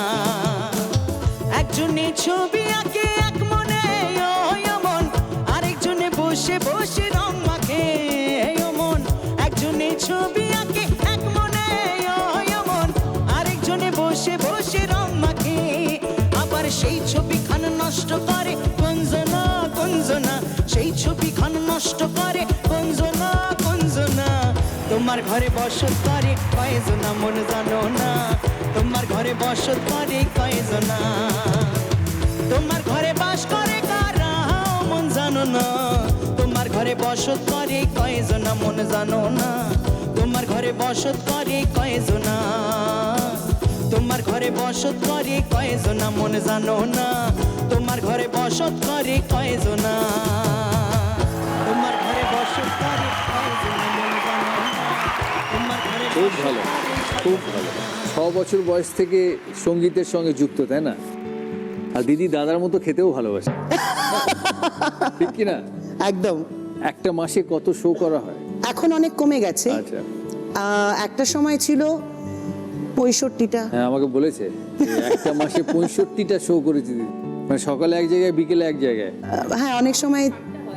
Speaker 14: একজনে ছবি আঁকে এক মনে মন, আরেকজনে বসে বসে রং মাখে মন। একজনে ছবি আঁকে এক মনে মন, আরেকজনে বসে বসে রং মাখে। আবার সেই ছবি খান নষ্ট করে কোনজনা কোনজনা, সেই ছবি খান নষ্ট করে কোনজনা কোনজনা। তোমার ঘরে বসত করে কয়জনা মন জানো না, তোমার ঘরে বসত করে কয়জনা। তোমার ঘরে বাস করে কারা মন জানো না, তোমার ঘরে বসত করে কয়জনা মন জানো না, তোমার ঘরে বসত করে কয়জনা। তোমার ঘরে বসত করে কয়জনা মন জানো না, তোমার ঘরে বসত করে কয়জনা। তোমার ঘরে বসত করে কয়জনা মন জানো না, তোমার ঘরে।
Speaker 1: খুব ভালো, খুব ভালো। 6 বছর বয়স থেকে সঙ্গীতের সঙ্গে যুক্ত, তাই না? আর দিদি দাদার মতো খেতেও ভালোবাসে, ঠিক কি না?
Speaker 5: একদম।
Speaker 1: একটা মাসে কত শো করা হয়?
Speaker 5: এখন অনেক কমে গেছে।
Speaker 1: আচ্ছা।
Speaker 5: একটা সময় ছিল 65টা।
Speaker 1: হ্যাঁ, আমাকে বলেছে যে একটা মাসে 65টা শো করেছি দিদি, মানে সকালে এক জায়গায়, বিকেলে এক জায়গায়।
Speaker 5: হ্যাঁ, অনেক সময়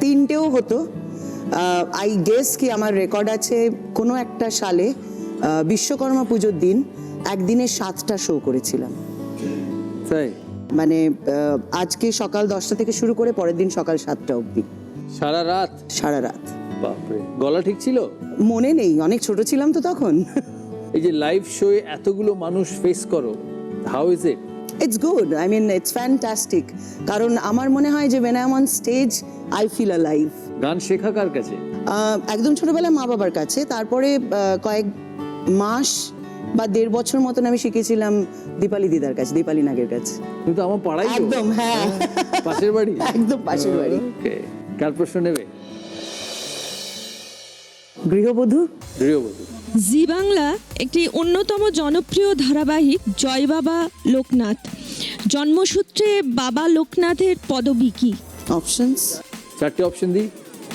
Speaker 5: 3টেও হতো। আই গেস কি আমার রেকর্ড আছে কোনো একটা সালে বিশ্বকর্মা পুজোর দিন একদিনে 7টা শো করেছিলাম।
Speaker 1: তাই?
Speaker 5: মানে আজকে সকাল 10টা থেকে শুরু করে পরের দিন সকাল 7টা অবধি।
Speaker 1: সারা রাত?
Speaker 5: সারা রাত।
Speaker 1: বাপরে, গলা ঠিক ছিল?
Speaker 5: মনে নেই, অনেক ছোট ছিলাম তো তখন।
Speaker 1: এই যে লাইভ শোয়ে এতগুলো মানুষ ফেস করো, how is it?
Speaker 5: It's good, I mean it's fantastic. কারণ আমার মনে হয় যে when I'm on stage I feel alive.
Speaker 1: গান শেখা কার কাছে?
Speaker 5: একদম ছোটবেলায় মা বাবার কাছে, তারপরে কয়েক মাস বা 1.5 বছর মতন আমি শিখেছিলাম দীপালি দিদার কাছে, দীপালি নাগের কাছে।
Speaker 1: কিন্তু আমার পাড়াই।
Speaker 5: একদম, হ্যাঁ।
Speaker 1: পাশের বাড়ি?
Speaker 5: একদম পাশের বাড়ি।
Speaker 1: ওকে, কার প্রশ্ন নেবে?
Speaker 5: গৃহবধূ।
Speaker 1: গৃহবধূ।
Speaker 15: জি বাংলা একটি অন্যতম জনপ্রিয় ধারাবাহিক জয় বাবা লোকনাথ, জন্মসূত্রে বাবা লোকনাথের পদবী কি?
Speaker 5: অপশনস?
Speaker 1: 4টে অপশন দিই।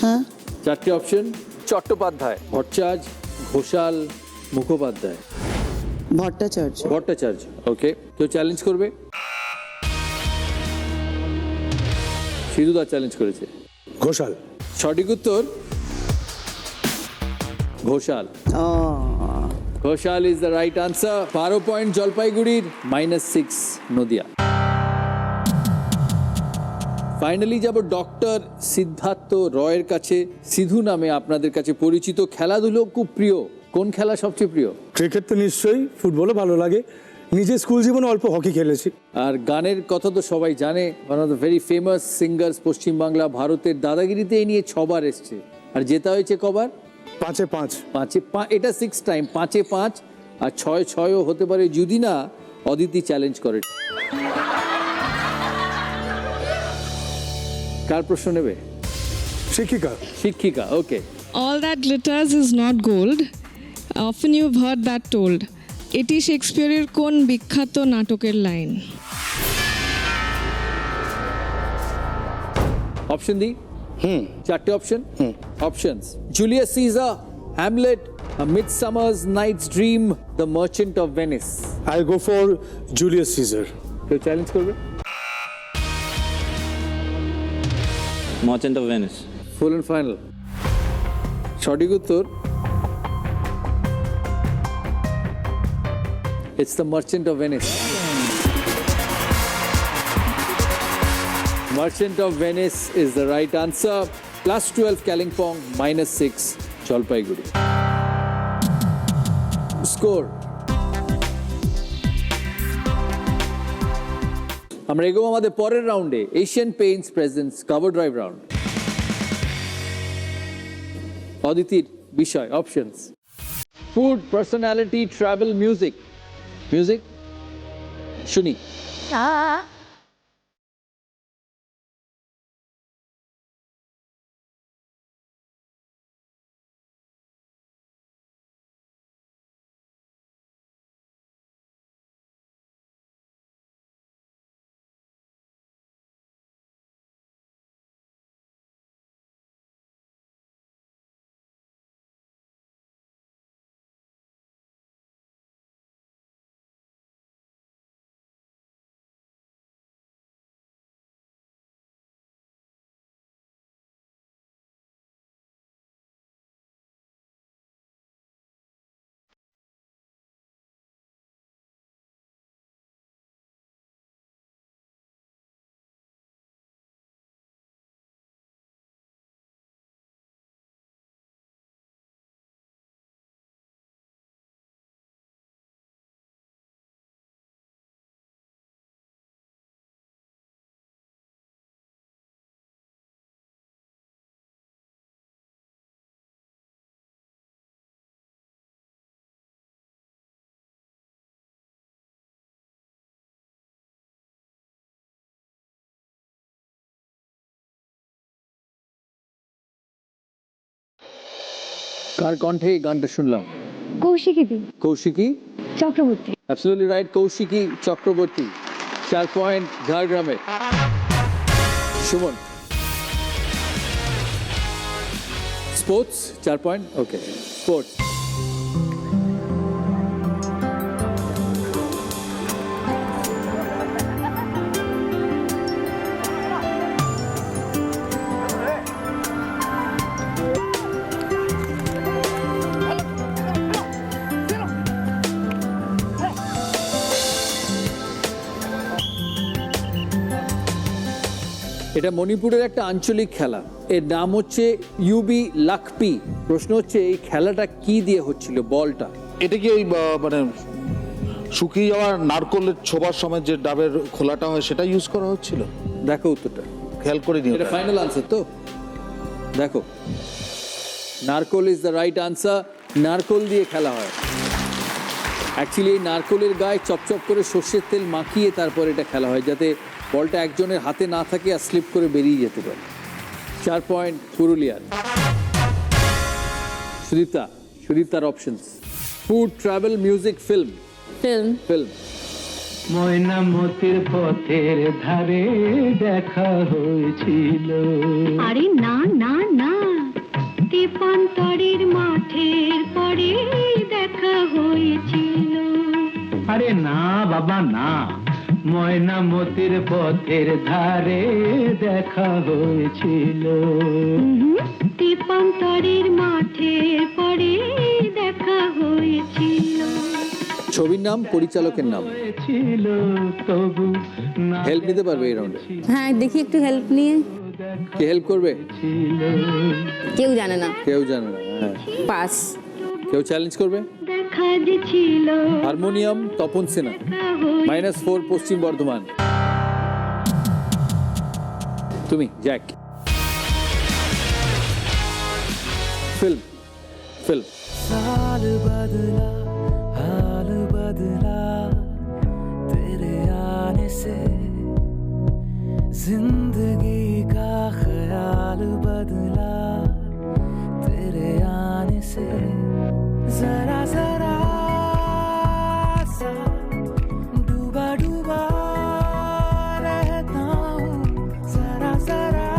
Speaker 5: হ্যাঁ।
Speaker 1: 4টে অপশন। চট্টোপাধ্যায়, ভট্টাচার্য, ঘোষাল, মুখোপাধ্যায়।
Speaker 5: ভট্টাচার্য।
Speaker 1: ভট্টাচার্য। ওকে, কেউ চ্যালেঞ্জ করবে? সিধুদা চ্যালেঞ্জ করেছে।
Speaker 2: ঘোষাল।
Speaker 1: সঠিক উত্তর Ghoshal. Ghoshal is the right answer. 12 point জলপাইগুড়ির, -6 নদিয়া। ফাইনালি যাব ডক্টর সিদ্ধার্থ রয়ের কাছে। সিধু নামে আপনাদের কাছে পরিচিত, খেলাধুলো খুব প্রিয়। কোন খেলা সবচেয়ে প্রিয়?
Speaker 2: ক্রিকেট তো নিশ্চয়ই, ফুটবলও ভালো লাগে, নিজের স্কুল জীবনে অল্প হকি খেলেছি।
Speaker 1: আর গানের কথা তো সবাই জানে, one of the very famous singers Paschimbangla, ভারতের। দাদাগিরিতে এই নিয়ে 6 বার এসছে, আর জেতা হয়েছে কবার?
Speaker 2: 5-এ 5।
Speaker 1: এটা 6 টাইম, 5-এ 5, আর 6-6ও হতে পারে যদি না অদিতি চ্যালেঞ্জ করে। কার প্রশ্ন নেবে?
Speaker 2: শিক্ষিকা।
Speaker 1: শিক্ষিকা, ওকে।
Speaker 15: All that glitters is not gold. Often you've heard that told. এটি শেক্সপিয়ারের কোন বিখ্যাত নাটকের লাইন?
Speaker 1: অপশন দি? 4টে option. Options: Julius Caesar, Hamlet, A Midsummer's Night's Dream, The Merchant of Venice.
Speaker 2: I'll go for Julius Caesar.
Speaker 1: কেউ challenge করবে?
Speaker 12: Merchant of Venice.
Speaker 1: Full and final সঠিক উত্তর। It's The Merchant of Venice. Merchant of Venice is the right answer. +12 Kalimpong, -6 Jalpaiguri. Score. আমরা এগোবো আমাদের পরের রাউন্ডে, Asian Paints presents cover drive round. অদিতির বিষয় options: food, personality, travel, music. Music শুনি। কার কণ্ঠে এই গানটা শুনলাম?
Speaker 6: Kaushiki di,
Speaker 1: Kaushiki
Speaker 6: Chakraborty.
Speaker 1: Absolutely right, Kaushiki Chakraborty. 4 point ঝাড়গ্রামে। Suman sports 4 point, okay. Sports এটা মণিপুরের একটা আঞ্চলিক খেলা, এর নাম হচ্ছে ইউবি লাকপি। প্রশ্ন হচ্ছে এই খেলাটা কি দিয়ে হচ্ছিল? বলটা
Speaker 4: এটা কি ওই মানে শুকিয়ে যাওয়া নারকলের ছোবার সময় যে ডাবের খোলাটা হয় সেটা ইউজ করা হচ্ছিল?
Speaker 1: দেখো উত্তরটা,
Speaker 4: খেয়াল করে নিও।
Speaker 1: এটা ফাইনাল আনসার তো? দেখো, নারকোল ইজ দ্য রাইট আনসার। নারকোল দিয়ে খেলা হয়। অ্যাকচুয়ালি এই নারকোলের গায়ে চপচপ করে সর্ষের তেল মাখিয়ে তারপর এটা খেলা হয়, যাতে বলটা একজনের হাতে না থাকে আর স্লিপ করে বেরিয়ে যেতে পারে। 4 পয়েন্ট পুরুলিয়ার। সুদীপ্তার options: food, travel, music, film. Film.
Speaker 13: ময়নামতির পথের ধারে দেখা হয়েছিল।
Speaker 7: আরে না না না, দীপান্তরের মাঠের পরে দেখা হয়েছিল।
Speaker 13: আরে না বাবা না, ময়নামতির পথের ধারে দেখা হয়েছিল।
Speaker 7: দীপান্তরের মাঠের পরে দেখা হয়েছিল।
Speaker 1: ছবির নাম, পরিচালকের নাম।
Speaker 13: ছিল তবু
Speaker 1: হেল্প নিতে পারবে এই রাউন্ডে?
Speaker 3: হ্যাঁ, দেখি একটু হেল্প নিয়ে।
Speaker 1: কে হেল্প করবে?
Speaker 3: কেউ জানে না।
Speaker 1: কেউ জানে না। হ্যাঁ,
Speaker 3: পাস।
Speaker 1: কেউ চ্যালেঞ্জ করবে?
Speaker 7: দেখা লেখা যে ছিল
Speaker 1: হারমোনিয়াম তপন সিনহা, -4 পশ্চিম বর্ধমান। তুমি জ্যাক। ফিল্ম ফিল্ম
Speaker 14: साल बदला हाल बदला तेरे आने से जिंदगी का ख्याल बदला तेरे आने से जरा जरा सा डूबा डूबा रहता हूँ जरा जरा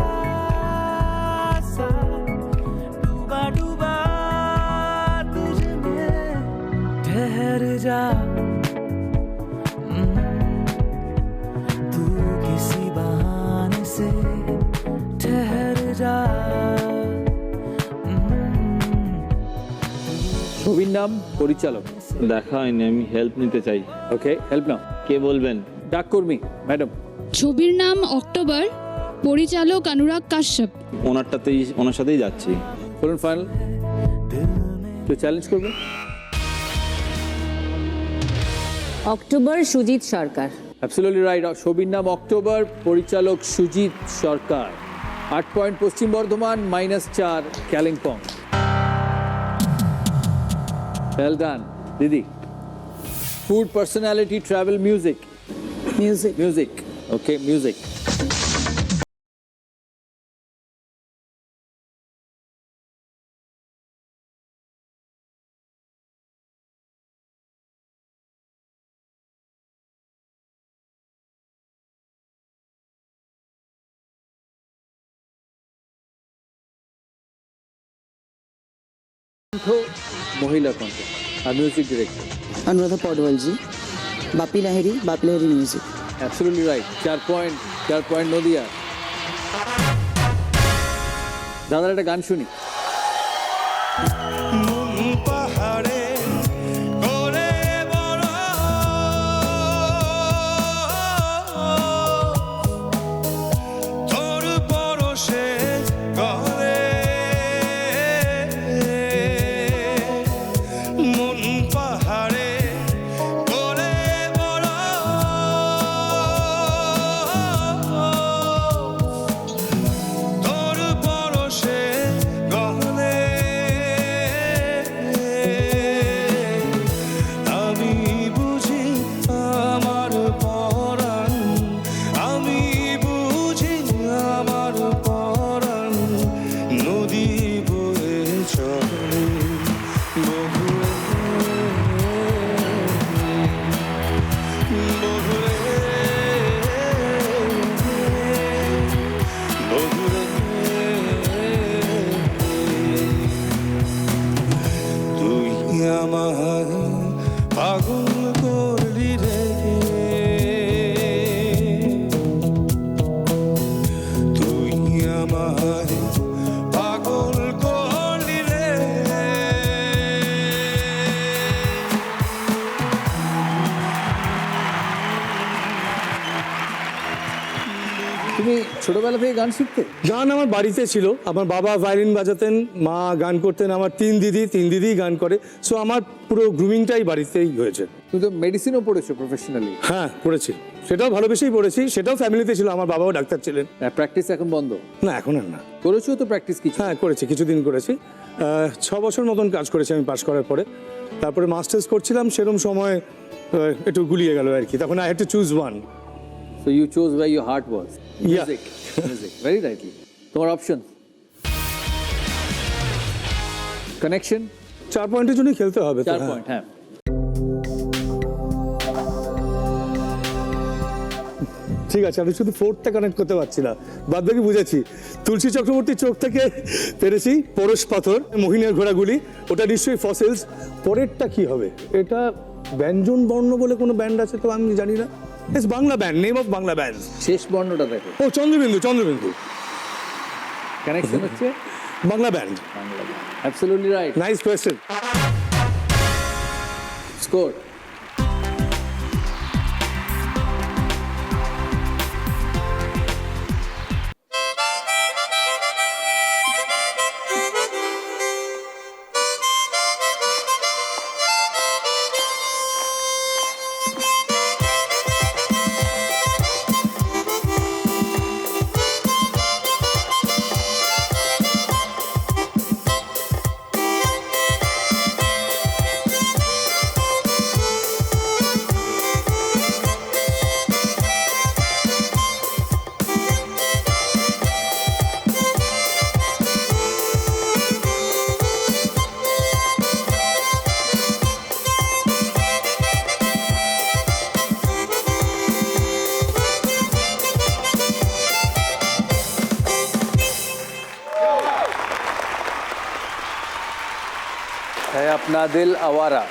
Speaker 14: सा डूबा डूबा ठहर जा तू किसी बहाने से ठहर जा
Speaker 1: ছবির নাম, পরিচালক।
Speaker 12: দেখা হয়নি, আমি হেল্প নিতে চাই।
Speaker 1: ওকে, হেল্প নাও।
Speaker 12: কে বলবেন?
Speaker 1: ডাককর্মী ম্যাডাম।
Speaker 8: ছবির নাম অক্টোবর, পরিচালক অনুরাগ কাশ্যপ।
Speaker 12: ওনার সাথেই যাচ্ছি।
Speaker 1: বলুন ফাইনাল। কেউ চ্যালেঞ্জ করবে?
Speaker 3: October, Sujit Sarkar.
Speaker 1: Absolutely right. ছবির নাম অক্টোবর, পরিচালক সুজিত সরকার। 8 পয়েন্ট পশ্চিম বর্ধমান, -4 কালিম্পং। ওয়েল ডান দিদি। Food, personality, travel, music. Music okay, music. মহিলা কণ্ঠ আর music director
Speaker 5: Anuradha Paudwal ji, Bappi Lahiri music.
Speaker 1: Absolutely right. 4 point Nadia. দাদার একটা গান শুনি।
Speaker 14: পাহাড়ে করে বড় তোর পরশে গলে মন পাহাড়ে করে বড় তোর পরশে গলে আমি বুঝি আমার পরাণ আমি বুঝি আমার পরাণ নদী বয়ে চলে বহুরে তুই আমার পাগল করলি রে তুই আমার পাগল করলি রে
Speaker 1: তুমি ছোটবেলা থেকে গান শিখতে?
Speaker 2: গান আমার বাড়িতে ছিল, আমার বাবা ভায়োলিন বাজাতেন, মা গান করতেন, আমার তিন দিদি গান করে। সো আমার পুরো গ্রুমিংটাই বাড়িতেই হয়েছে।
Speaker 1: তুমি তো মেডিসিনও পড়েছো প্রফেশনালি?
Speaker 2: হ্যাঁ পড়েছি, সেটাও ভালোবেসেই পড়েছি, সেটাও ফ্যামিলিতে ছিল, আমার বাবাও ডাক্তার ছিলেন।
Speaker 1: প্র্যাকটিস এখন বন্ধ?
Speaker 2: না এখন আর না।
Speaker 1: করেছো তো প্র্যাকটিস কিছু?
Speaker 2: হ্যাঁ করেছি, কিছুদিন করেছি। 6 বছর মতন কাজ করেছি আমি পাশ করার পরে। তারপরে মাস্টার্স করছিলাম, সেরকম সময় একটু গুলিয়ে গেল আর কি, তখন I had to choose one.
Speaker 1: So you chose where your heart was.
Speaker 2: Yeah.
Speaker 1: Music. Music. Very rightly. তোমার অপশন? কানেকশন?
Speaker 2: 4 পয়েন্টের জন্য খেলতে হবে।
Speaker 1: 4 পয়েন্ট, হ্যাঁ।
Speaker 2: ঠিক আছে, আমি শুধু 4টা কানেক্ট করতে পারছি না, বাদ বাকি বুঝেছি। তুলসী চক্রবর্তীর চোখ থেকে পেরেছি, পরশ পাথর, মোহিনীর ঘোড়াগুলি, ওটা নিশ্চয়ই ফসিলস। পরেরটা কি হবে? এটা ব্যঞ্জন বর্ণ বলে কোনো ব্যান্ড আছে তো আমি জানি না। It's Bangla band, name of Bangla band.
Speaker 1: শেষ বর্ণটা দেখো।
Speaker 2: ও চন্দ্রবিন্দু।
Speaker 1: কানেকশন হচ্ছে
Speaker 2: Bangla band.
Speaker 1: Absolutely right.
Speaker 2: Nice question.
Speaker 1: Score? है अपना दिल आवारा।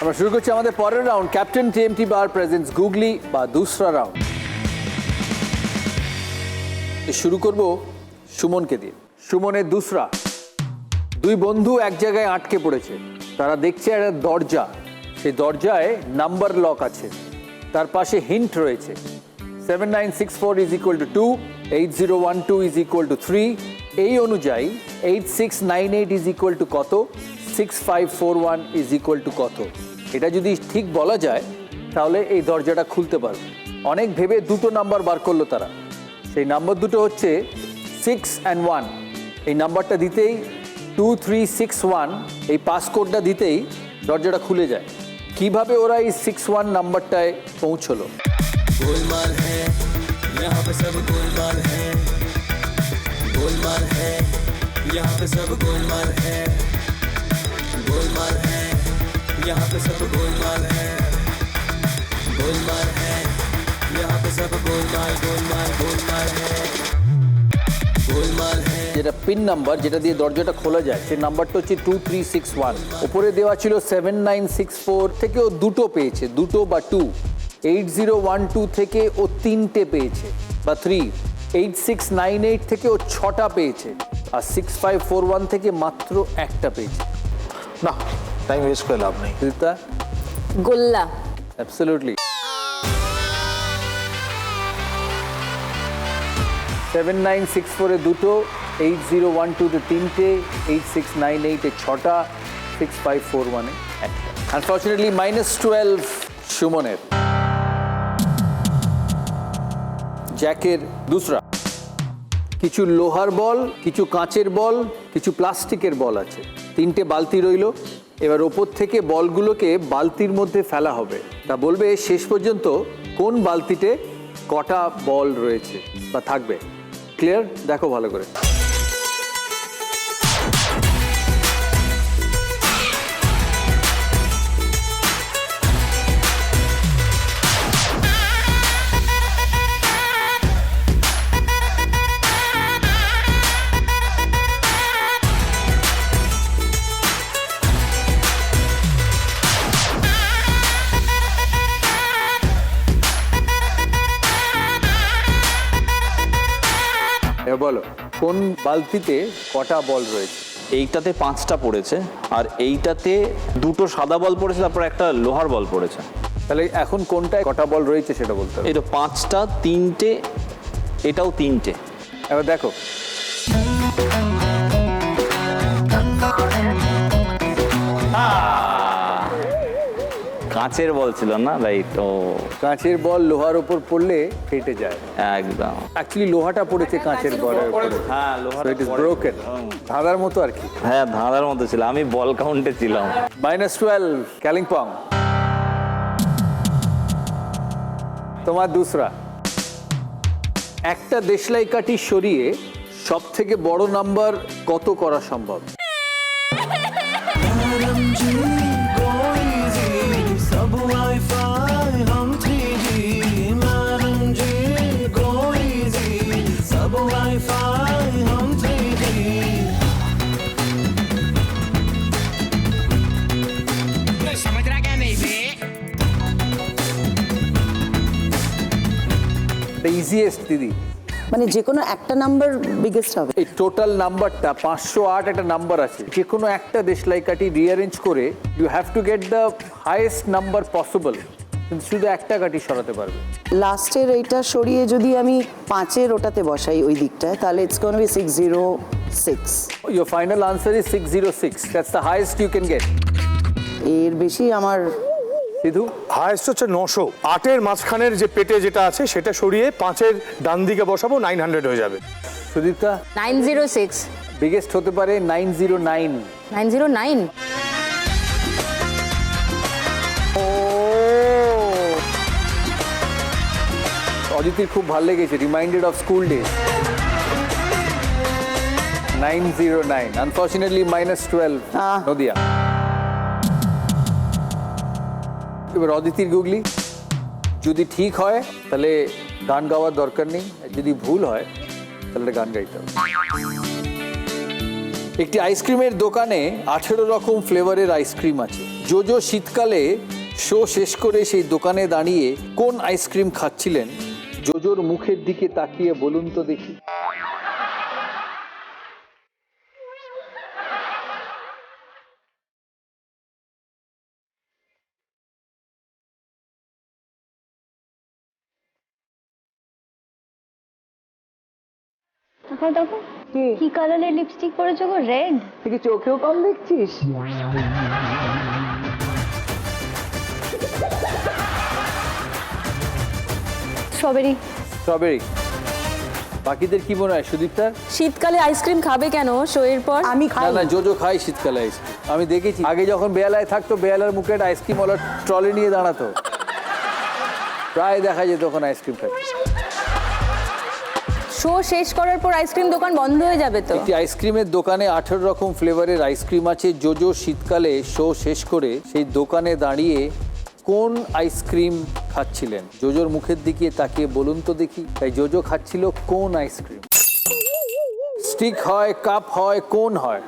Speaker 1: আমরা শুরু করছি আমাদের পরের রাউন্ড, Captain TMT bar presents googly বা দুসরা রাউন্ড। শুরু করব সুমনকে দিয়ে। সুমনের দুসরা। দুই বন্ধু এক জায়গায় আটকে পড়েছে, তারা দেখছে একটা দরজা, সেই দরজায় নাম্বার লক আছে, তার পাশে হিন্ট রয়েছে 7964 is equal to 2, 8012 is equal to 3, এই অনুযায়ী 8698 ইজ ইকুয়াল টু কত, 6541 ইজ ইকুয়াল টু কত। এটা যদি ঠিক বলা যায় তাহলে এই দরজাটা খুলতে পারবে। অনেক ভেবে দুটো নাম্বার বার করলো তারা, সেই নাম্বার দুটো হচ্ছে 6 and 1। এই নাম্বারটা দিতেই 2361, এই পাসকোডটা দিতেই দরজাটা খুলে যায়। কিভাবে ওরা এই 61 নাম্বারটায় পৌঁছলো?
Speaker 14: गोलमाल है यहाँ पे सब गोलमाल है, गोलमाल है यहाँ पे सब गोलमाल है, गोलमाल है यहाँ पे सब गोलमाल है, गोलमाल है यहाँ पे सब गोलमाल गोलमाल गोलमाल है, गोलमाल है।
Speaker 1: যেটা পিন নাম্বার, যেটা দিয়ে দরজাটা খোলা যায়, সেই নাম্বারটা হচ্ছে 2361। উপরে দেওয়া ছিল 7964, থেকেও দুটো পেয়েছে, দুটো বা 2। 8012 থেকে ও 3টে পেয়েছে বা 3। 8698 থেকে ও 6টা পেয়েছে, আর 6541 থেকে মাত্র একটা পেয়েছে।
Speaker 4: না, টাইম ওয়েস্ট করে লাভ নেই।
Speaker 1: রিতা?
Speaker 3: গোল্লা।
Speaker 1: অ্যাবসলিউটলি। 7964 এ দুটো, 8012 তে 3টে, 8698 এ 6টা, 6541 এ একটা। আনফরচুনেটলি -12 সুমনের। জ্যাকের দুসরা। কিছু লোহার বল, কিছু কাঁচের বল, কিছু প্লাস্টিকের বল আছে, 3টে বালতি রইল। এবার ওপর থেকে বলগুলোকে বালতির মধ্যে ফেলা হবে, তা বলবে শেষ পর্যন্ত কোন বালতিতে কটা বল রয়েছে বা থাকবে। ক্লিয়ার? দেখো ভালো করে। বলো কোন বালতিতে কটা বল রয়েছে?
Speaker 12: এইটাতে 5টা পড়েছে, আর এইটাতে 2টো সাদা বল পড়েছে, তারপর একটা লোহার বল পড়েছে।
Speaker 1: তাহলে এখন কোনটায় কটা বল রয়েছে সেটা বলতে হবে।
Speaker 12: এই তো 5টা, 3টে, এটাও 3টে।
Speaker 1: এবার দেখো
Speaker 12: কাঁচের বল ছিল না, রাইট? ও
Speaker 1: কাঁচের বল লোহার উপর পড়লে ফেটে যায়।
Speaker 12: একদম।
Speaker 1: অ্যাকচুয়ালি লোহাটা পড়েছে কাঁচের বলের উপরে।
Speaker 12: হ্যাঁ, লোহার।
Speaker 1: It is broken. ধাঁধার মতো আর কি।
Speaker 12: হ্যাঁ, ধাঁধার মতো ছিল, আমি বল কাউন্টে ছিলাম।
Speaker 1: -12 কালিম্পং। তোমার দুসরা। একটা দেশলাই কাঠি সরিয়ে সব থেকে বড় নাম্বার কত করা সম্ভব?
Speaker 14: सब वाईफाई हम 3G, मैडम जी go easy, सब वाईफाई हम 3G। समझ रहा क्या नहीं बे?
Speaker 1: ইজিয়েস্ট দিদি,
Speaker 5: মানে যে কোনো একটা নাম্বার বিগেস্ট হবে।
Speaker 1: এই টোটাল নাম্বারটা 508 একটা নাম্বার আছে, যে কোনো একটা দেশলাই কাঠি রিঅ্যারেঞ্জ করে you have to get the highest number possible, কিন্তু শুধু একটা কাঠি সরাতে পারবে।
Speaker 5: লাস্টের এইটা সরিয়ে যদি আমি 5-এর ওটাতে বসাই ওই দিকটায়, তাহলে it's gonna be 606।
Speaker 1: Your final answer is 606, that's the highest you can get.
Speaker 5: এর বেশি আমার
Speaker 1: সিধু?
Speaker 2: হায়েস্ট হচ্ছে 900। 8-এর মাঝখানের যে পেটে যেটা আছে সেটা সরিয়ে 5-এর ডান দিকে বসাবো, 900 হয়ে যাবে।
Speaker 1: সুদীপ্তা?
Speaker 3: 906।
Speaker 1: বিগেস্ট হতে পারে 909।
Speaker 3: 909।
Speaker 1: অদিতির খুব ভালো লেগেছে, reminded of school days. 909, unfortunately -12 Nadia. এবার অদিতির গুগলি। যদি ঠিক হয় তাহলে গান গাওয়ার দরকার নেই, যদি ভুল হয় তাহলে গান গাইতে হবে। একটি আইসক্রিমের দোকানে 18 রকম ফ্লেভারের আইসক্রিম আছে। জোজো শীতকালে শো শেষ করে সেই দোকানে দাঁড়িয়ে কোন আইসক্রিম খাচ্ছিলেন? জোজোর মুখের দিকে তাকিয়ে বলুন তো দেখি।
Speaker 6: দেখো কি কালারের লিপস্টিক পরেছো গো? রেড।
Speaker 5: তুই কি চোখেও কম দেখছিস?
Speaker 6: স্ট্রবেরি।
Speaker 1: স্ট্রবেরি। বাকিদের কি মনে হয় সুদীপ্তার?
Speaker 3: শীতকালে আইসক্রিম খাবে কেন শো এর পর?
Speaker 5: আমি
Speaker 1: না
Speaker 5: খাই
Speaker 1: না, জোজো খাই শীতকালে আইসক্রিম। আমি দেখেছি আগে যখন বেহালায় থাকতো, বেহালার মুখে একটা আইসক্রিম ওলা ট্রলি নিয়ে দাঁড়াতো, প্রায় দেখা যেত ওখানে আইসক্রিম খাচ্ছে।
Speaker 3: শো শেষ করার পর আইসক্রিম দোকান বন্ধ হয়ে যাবে তো?
Speaker 1: একটি আইসক্রিমের দোকানে 18 রকম ফ্লেভারের আইসক্রিম আছে। জোজো শীতকালে শো শেষ করে সেই দোকানে দাঁড়িয়ে কোন আইসক্রিম খাচ্ছিলেন? জোজোর মুখের দিকে তাকিয়ে বলুন তো দেখি। তাই জোজো খাচ্ছিল কোন আইসক্রিম? স্টিক হয়, কাপ হয়, কোন হয়?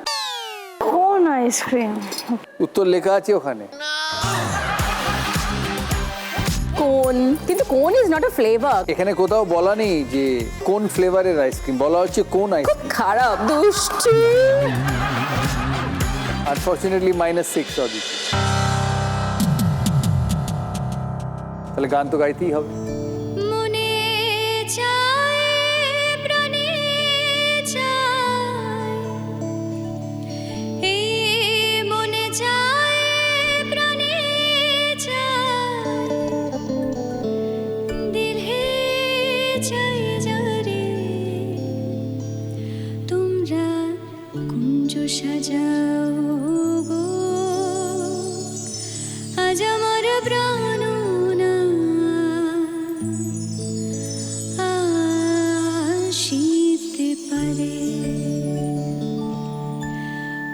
Speaker 6: কোন আইসক্রিম?
Speaker 1: উত্তর লেখা আছে ওখানে।
Speaker 3: কোন, কিন্তু কোন ইজ নট আ ফ্লেভার।
Speaker 1: এখানে কোথাও বলা নেই যে কোন ফ্লেভারের আইসক্রিম, বলা হচ্ছে কোন আইসক্রিম।
Speaker 3: খারাপ, দুষ্টু।
Speaker 1: আনফরচুনেটলি -6 অদিতি। তাহলে গান তো গাইতেই হবে।
Speaker 7: মনে চায় প্রাণে চায়, এই মনে চায় প্রাণে চায়, দিল হে চাই যারে, তোমরা কুঞ্জ সাজাও গো, আজ আমার প্রাণ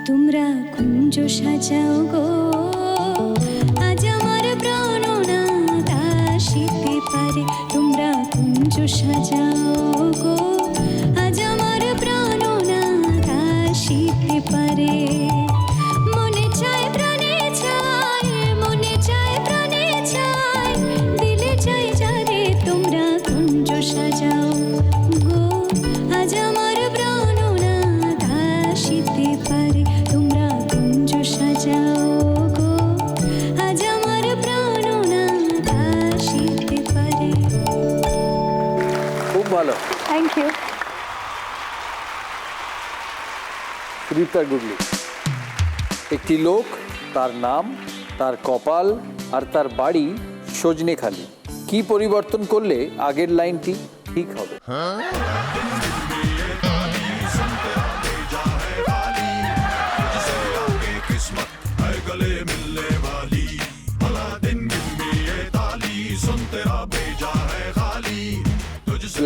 Speaker 7: তোমরা কুঞ্জ সাজাও গো, আজ আমার প্রাণনাথ আসিতে পারে। তোমরা কুঞ্জ সাজাও গো, আজ আমার প্রাণনাথ আসিতে পারে। মনে চায় প্রাণে চায়, মনে চায় প্রাণে চায়, দিলে চাই যারে, তোমরা কুঞ্জ সাজাও গো, আজ আমার প্রাণনাথ আসিতে পারে। তোমরা কুঞ্জ সাজাও গো, আজ আমার প্রাণনাথ আসিতে পারে।
Speaker 1: খুব ভালো।
Speaker 6: Thank you.
Speaker 1: সুদীপ্তার গুগলি। একটি লোক, তার নাম, তার কপাল আর তার বাড়ি সজনেখালি। কি পরিবর্তন করলে আগের লাইনটি ঠিক হবে?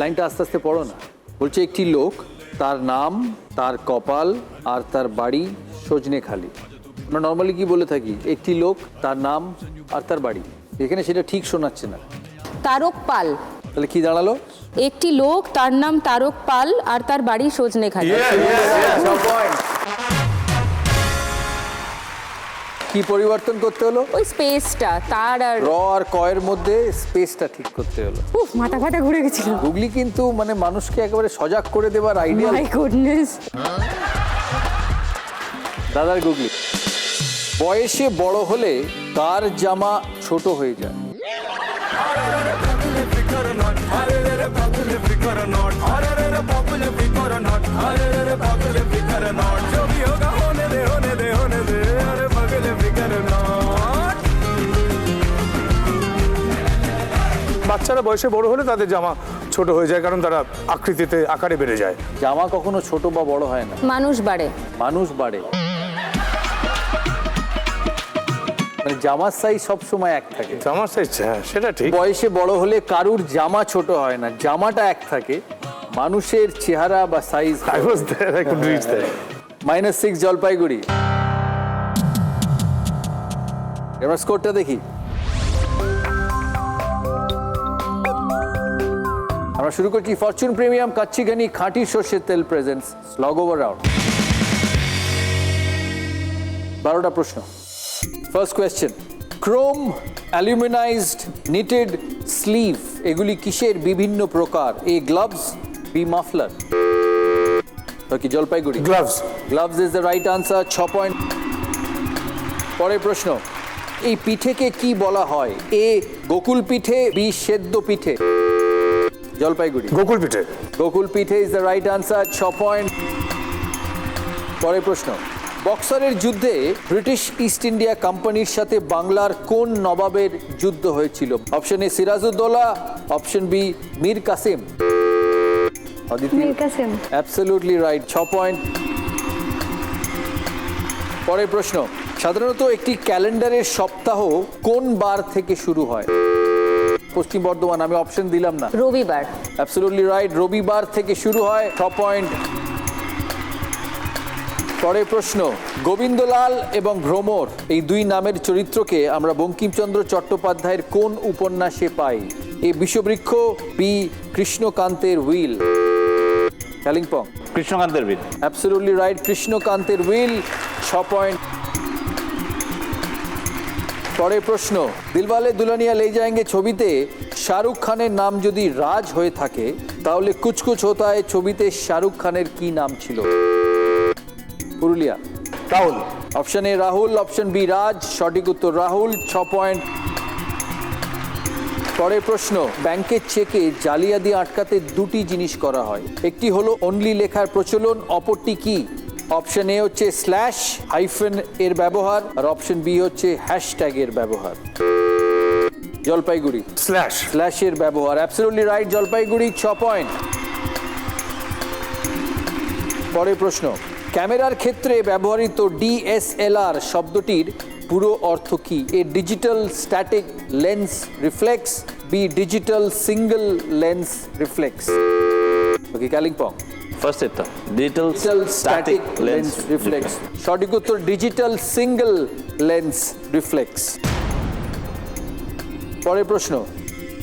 Speaker 1: লাইনটা আস্তে আস্তে পড়ো না। বলছে একটি লোক, তার নাম, তার কপাল আর তার বাড়ি সজনেখালি। আমরা নর্মালি কি বলে থাকি? একটি লোক, তার নাম আর তার বাড়ি। এখানে সেটা ঠিক শোনাচ্ছে না।
Speaker 3: তারক পাল।
Speaker 1: তাহলে কি দাঁড়ালো?
Speaker 3: একটি লোক, তার নাম তারক পাল আর তার বাড়ি সজনেখালি।
Speaker 1: কি পরিবর্তন করতে হলো?
Speaker 3: ওই স্পেসটা, তার আর
Speaker 1: র আর কয়ের মধ্যে স্পেসটা ঠিক করতে হলো।
Speaker 3: উফ, মাথা ফাটা ঘুরে গেছিল।
Speaker 1: গুগলি কিন্তু মানে মানুষকে একেবারে সজাগ করে দেবার আইডিয়া।
Speaker 3: My goodness.
Speaker 1: দাদার গুগলি। বয়সে বড় হলে কার জামা ছোট হয়ে যায়?
Speaker 2: বাচ্চারা বয়সে বড় হলে তাদের জামা ছোট হয়ে যায়, কারণ তারা আকৃতিতে আকারে বেড়ে যায়।
Speaker 1: জামা কখনো ছোট বা বড় হয় না,
Speaker 3: মানুষ বাড়ে।
Speaker 1: মানুষ বাড়ে। মানে জামার সাইজ সবসময় এক থাকে।
Speaker 2: জামার সাইজ, হ্যাঁ সেটা ঠিক।
Speaker 1: বয়সে বড় হলে কারুর জামা ছোট হয় না, জামাটা এক থাকে। মানুষের চেহারা বা সাইজ। -6 জলপাইগুড়ি। এবার স্কোরটা দেখি। আমরা শুরু করছি ফরচুন প্রিমিয়াম কাচ্চি ঘানি খাঁটি সর্ষের তেল প্রেজেন্টস স্লগ ওভার রাউন্ড। 12টা প্রশ্ন। First question, chrome, aluminised, knitted, sleeve এগুলি কিসের বিভিন্ন প্রকার? A gloves, B muffler. Okay, Jalpaiguri.
Speaker 2: Gloves.
Speaker 1: Gloves is the right answer, 6 point. পরের প্রশ্ন, এই পিঠেকে কি বলা হয়? এ গোকুল পিঠে, বি সেদ্ধ পিঠে। জলপাইগুড়ি।
Speaker 2: গোকুল পিঠে।
Speaker 1: গোকুল পিঠে is the right answer, 6 point. পরের প্রশ্ন, বক্সারের যুদ্ধে ব্রিটিশ ইস্ট ইন্ডিয়া কোম্পানির সাথে বাংলার কোন নবাবের যুদ্ধ হয়েছিল? Option A Sirajuddaula, option B Mir Kasim.
Speaker 6: Mir Kasim.
Speaker 1: Absolutely right, 6 point. পরের প্রশ্ন, সাধারণত একটি ক্যালেন্ডারের সপ্তাহ কোন বার থেকে শুরু হয়? পশ্চিম বর্ধমান, আমি অপশন দিলাম না।
Speaker 3: রবিবার।
Speaker 1: অ্যাবসলিউটলি রাইট, রবিবার থেকে শুরু হয়, 6 পয়েন্ট। পরের প্রশ্ন, গোবিন্দলাল এবং ভ্রমর এই দুই নামের চরিত্রকে আমরা বঙ্কিমচন্দ্র চট্টোপাধ্যায়ের কোন উপন্যাসে পাই? এ বিষবৃক্ষ, বি কৃষ্ণকান্তের হুইল। কালিম্পং।
Speaker 12: কৃষ্ণকান্তের বীর।
Speaker 1: অ্যাবসলিউটলি রাইট, কৃষ্ণকান্তের হুইল, 6 পয়েন্ট। পরের প্রশ্ন, দিলওয়ালে দুলহানিয়া লে যায়েঙ্গে ছবিতে শাহরুখ খানের নাম যদি রাজ হয়ে থাকে তাহলে কুছ কুছ হোতা হ্যায় ছবিতে শাহরুখ খানের কি নাম ছিল? Purulia.
Speaker 2: Rahul.
Speaker 1: Option A Rahul, option B Raj, সঠিক উত্তর রাহুল, 6 পয়েন্ট। পরের প্রশ্ন, ব্যাংকের চেকে জালিয়াতি আটকাতে দুটি জিনিস করা হয়, একটি হলো অনলি লেখার প্রচলন, অপরটি কি? অপশন এ হচ্ছে স্ল্যাশ হাইফেন এর ব্যবহার, আর অপশন বি হচ্ছে হ্যাশট্যাগ এর ব্যবহার। জলপাইগুড়ি।
Speaker 2: স্ল্যাশ।
Speaker 1: স্ল্যাশ এর ব্যবহার, অ্যাবসলিউটলি রাইট, জলপাইগুড়ি, 6 পয়েন্ট। পরের প্রশ্ন, ক্যামেরার ক্ষেত্রে ব্যবহৃত ডিএসএলআর শব্দটির পুরো অর্থ কি? A digital static lens reflex, B digital single lens reflex. Okay, Kalimpong.
Speaker 12: First এর তো ডিজিটাল
Speaker 1: স্ট্যাটিক লেন্স রিফ্লেক্স, সঠিক উত্তর ডিজিটাল সিঙ্গেল লেন্স রিফ্লেক্স। পরের প্রশ্ন,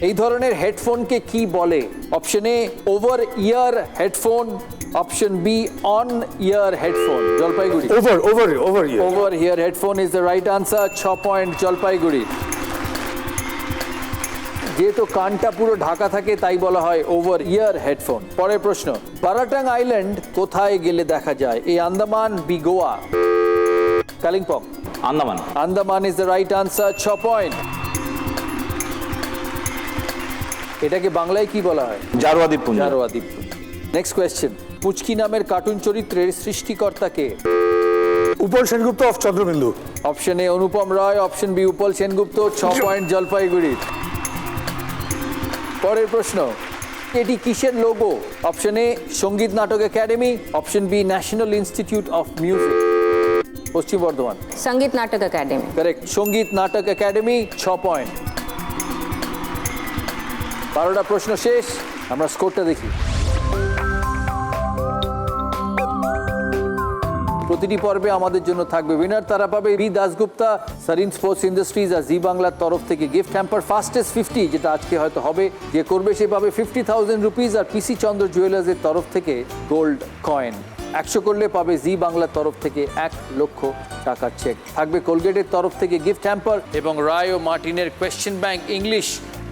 Speaker 1: এই ধরনের হেডফোনকে কি বলে? Option A over ear headphone, option B on ear headphone. Jalpaiguri.
Speaker 2: Over ear.
Speaker 1: Over ear headphone is the right answer, 6 point Jalpaiguri. যেহেতু কানটা পুরো ঢাকা থাকে তাই বলা হয় ওভার ইয়ার হেডফোন। পরের প্রশ্ন, বারাটাং আইল্যান্ড কোথায় গেলে দেখা যায়? A Andaman, B Goa. Kalimpong.
Speaker 12: Andaman.
Speaker 1: Andaman is the right answer, 6 point. এটাকে বাংলায় কি বলা হয়?
Speaker 12: জারোয়া দ্বীপপুঞ্জ।
Speaker 1: জারোয়া দ্বীপপুঞ্জ। নেক্সট কোয়েশ্চেন, পুচকি নামের কার্টুন চরিত্রের সৃষ্টিকর্তা কে?
Speaker 2: Upal Sengupta of Chandrabindu.
Speaker 1: Option A Anupam Roy, option B Upal Sengupta, 6 point Jalpaiguri. পরের প্রশ্ন, এটি কিসের logo? Option A Sangeet Natak Akademi, option B national institute of music. Paschim Bardhaman.
Speaker 3: সঙ্গীত নাটক একাডেমি।
Speaker 1: কারেক্ট, সঙ্গীত নাটক একাডেমি, 6 পয়েন্ট। 12টা প্রশ্ন শেষ, আমরা স্কোরটা দেখি। প্রতিটি পর্বে আমাদের জন্য থাকবে উইনার, তারা পাবে B Dasgupta, Sarin sports industries আর জি বাংলার তরফ থেকে গিফট হ্যাম্পার ফাস্টেস্ট 50, যেটা আজকে হয়তো হবে, যে করবে সে পাবে 50,000 রুপিস, আর পিসি চন্দ্র জুয়েলার্সের তরফ থেকে গোল্ড কয়েন। 100 করলে পাবে জি বাংলার তরফ থেকে 1 লক্ষ টাকার চেক। থাকবে কোলগেটের তরফ থেকে গিফট হ্যাম্পার এবং রায় ও মার্টিনের কোয়েশ্চেন ব্যাংক ইংলিশ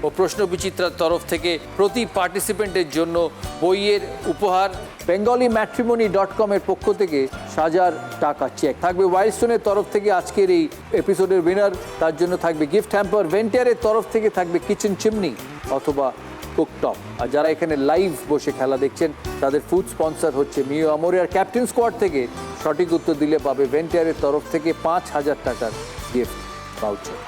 Speaker 1: ও প্রশ্ন বিচিত্রার তরফ থেকে প্রতি পার্টিসিপেন্টের জন্য বইয়ের উপহার। bengali-matrimony.com এর পক্ষ থেকে 1000 টাকা চেক। থাকবে ওয়াইল্ডস্টোনের তরফ থেকে আজকের এই এপিসোডের উইনার, তার জন্য থাকবে গিফট হ্যাম্পার। ভেন্টিয়ারের তরফ থেকে থাকবে কিচেন চিমনি অথবা কুকটপ। আর যারা এখানে লাইভ বসে খেলা দেখছেন তাদের ফুড স্পন্সর হচ্ছে মিও আমোরিয়ার ক্যাপ্টেন স্কোয়াড থেকে। সঠিক উত্তর দিলে পাবে ভেন্টিয়ারের তরফ থেকে 5000 টাকার গিফট ভাউচার।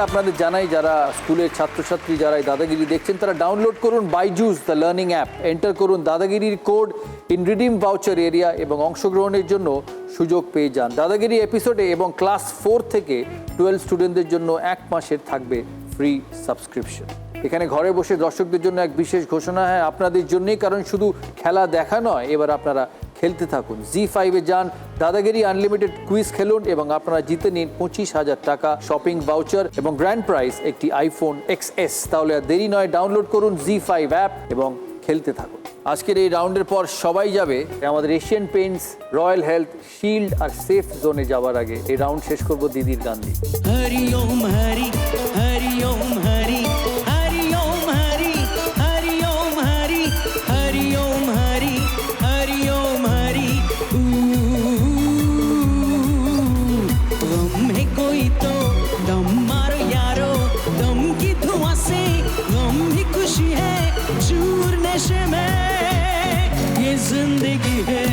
Speaker 1: আপনাদের জানাই, যারা স্কুলের ছাত্রছাত্রী যারা এই দাদাগিরি দেখছেন তারা ডাউনলোড করুন Byju's the learning app, enter করুন দাদাগিরির code in redeem voucher area এবং অংশগ্রহণের জন্য সুযোগ পেয়ে যান। দাদাগিরি এপিসোডে এবং ক্লাস 4 থেকে 12 স্টুডেন্টদের জন্য 1 মাসের থাকবে ফ্রি সাবস্ক্রিপশন। এখানে ঘরে বসে দর্শকদের জন্য এক বিশেষ ঘোষণা, হ্যাঁ আপনাদের জন্যই, কারণ শুধু খেলা দেখা নয়, এবার আপনারা খেলতে থাকুন। জি5-এ যান, দাদাগিরি আনলিমিটেড কুইজ খেলুন এবং আপনারা জিতে নিন 25,000 টাকা শপিং ভাউচার এবং গ্র্যান্ড প্রাইজ একটি আইফোন XS। তাহলে আর দেরি নয়, ডাউনলোড করুন জি5 অ্যাপ এবং খেলতে থাকুন। আজকের এই রাউন্ডের পর সবাই যাবে আমাদের Asian Paints Royal Health Shield আর সেফ জোনে যাওয়ার আগে এই রাউন্ড শেষ করব দিদির গান দিয়ে।
Speaker 14: हरि ओम हरि हरि ओम हरि हरि ओम हरि हरि ओम हरि हरि ओम हरि हरि ओम हरि गम है कोई तो दम मारो यारो दम की धुआं से गम ही खुशी है चूर नशे में ये जिंदगी है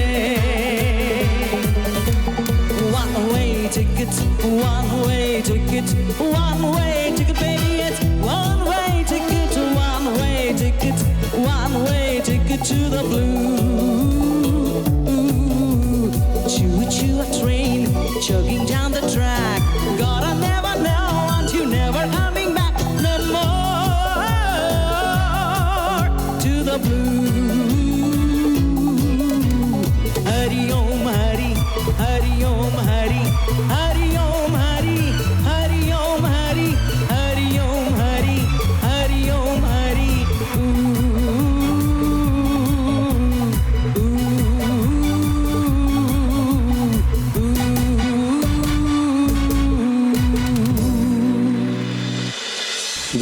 Speaker 14: one way ticket, one way ticket, one way ticket, baby, it's one way ticket, one way ticket, one way ticket to the blue. Choo choo a train, chugging down the track. God, I never know, aren't you never coming back no more to the blue. Hari Om Hari, Hari Om Hari, Hari Om Hari, Hari Om Hari, Hari Om Hari, Hari Om Hari.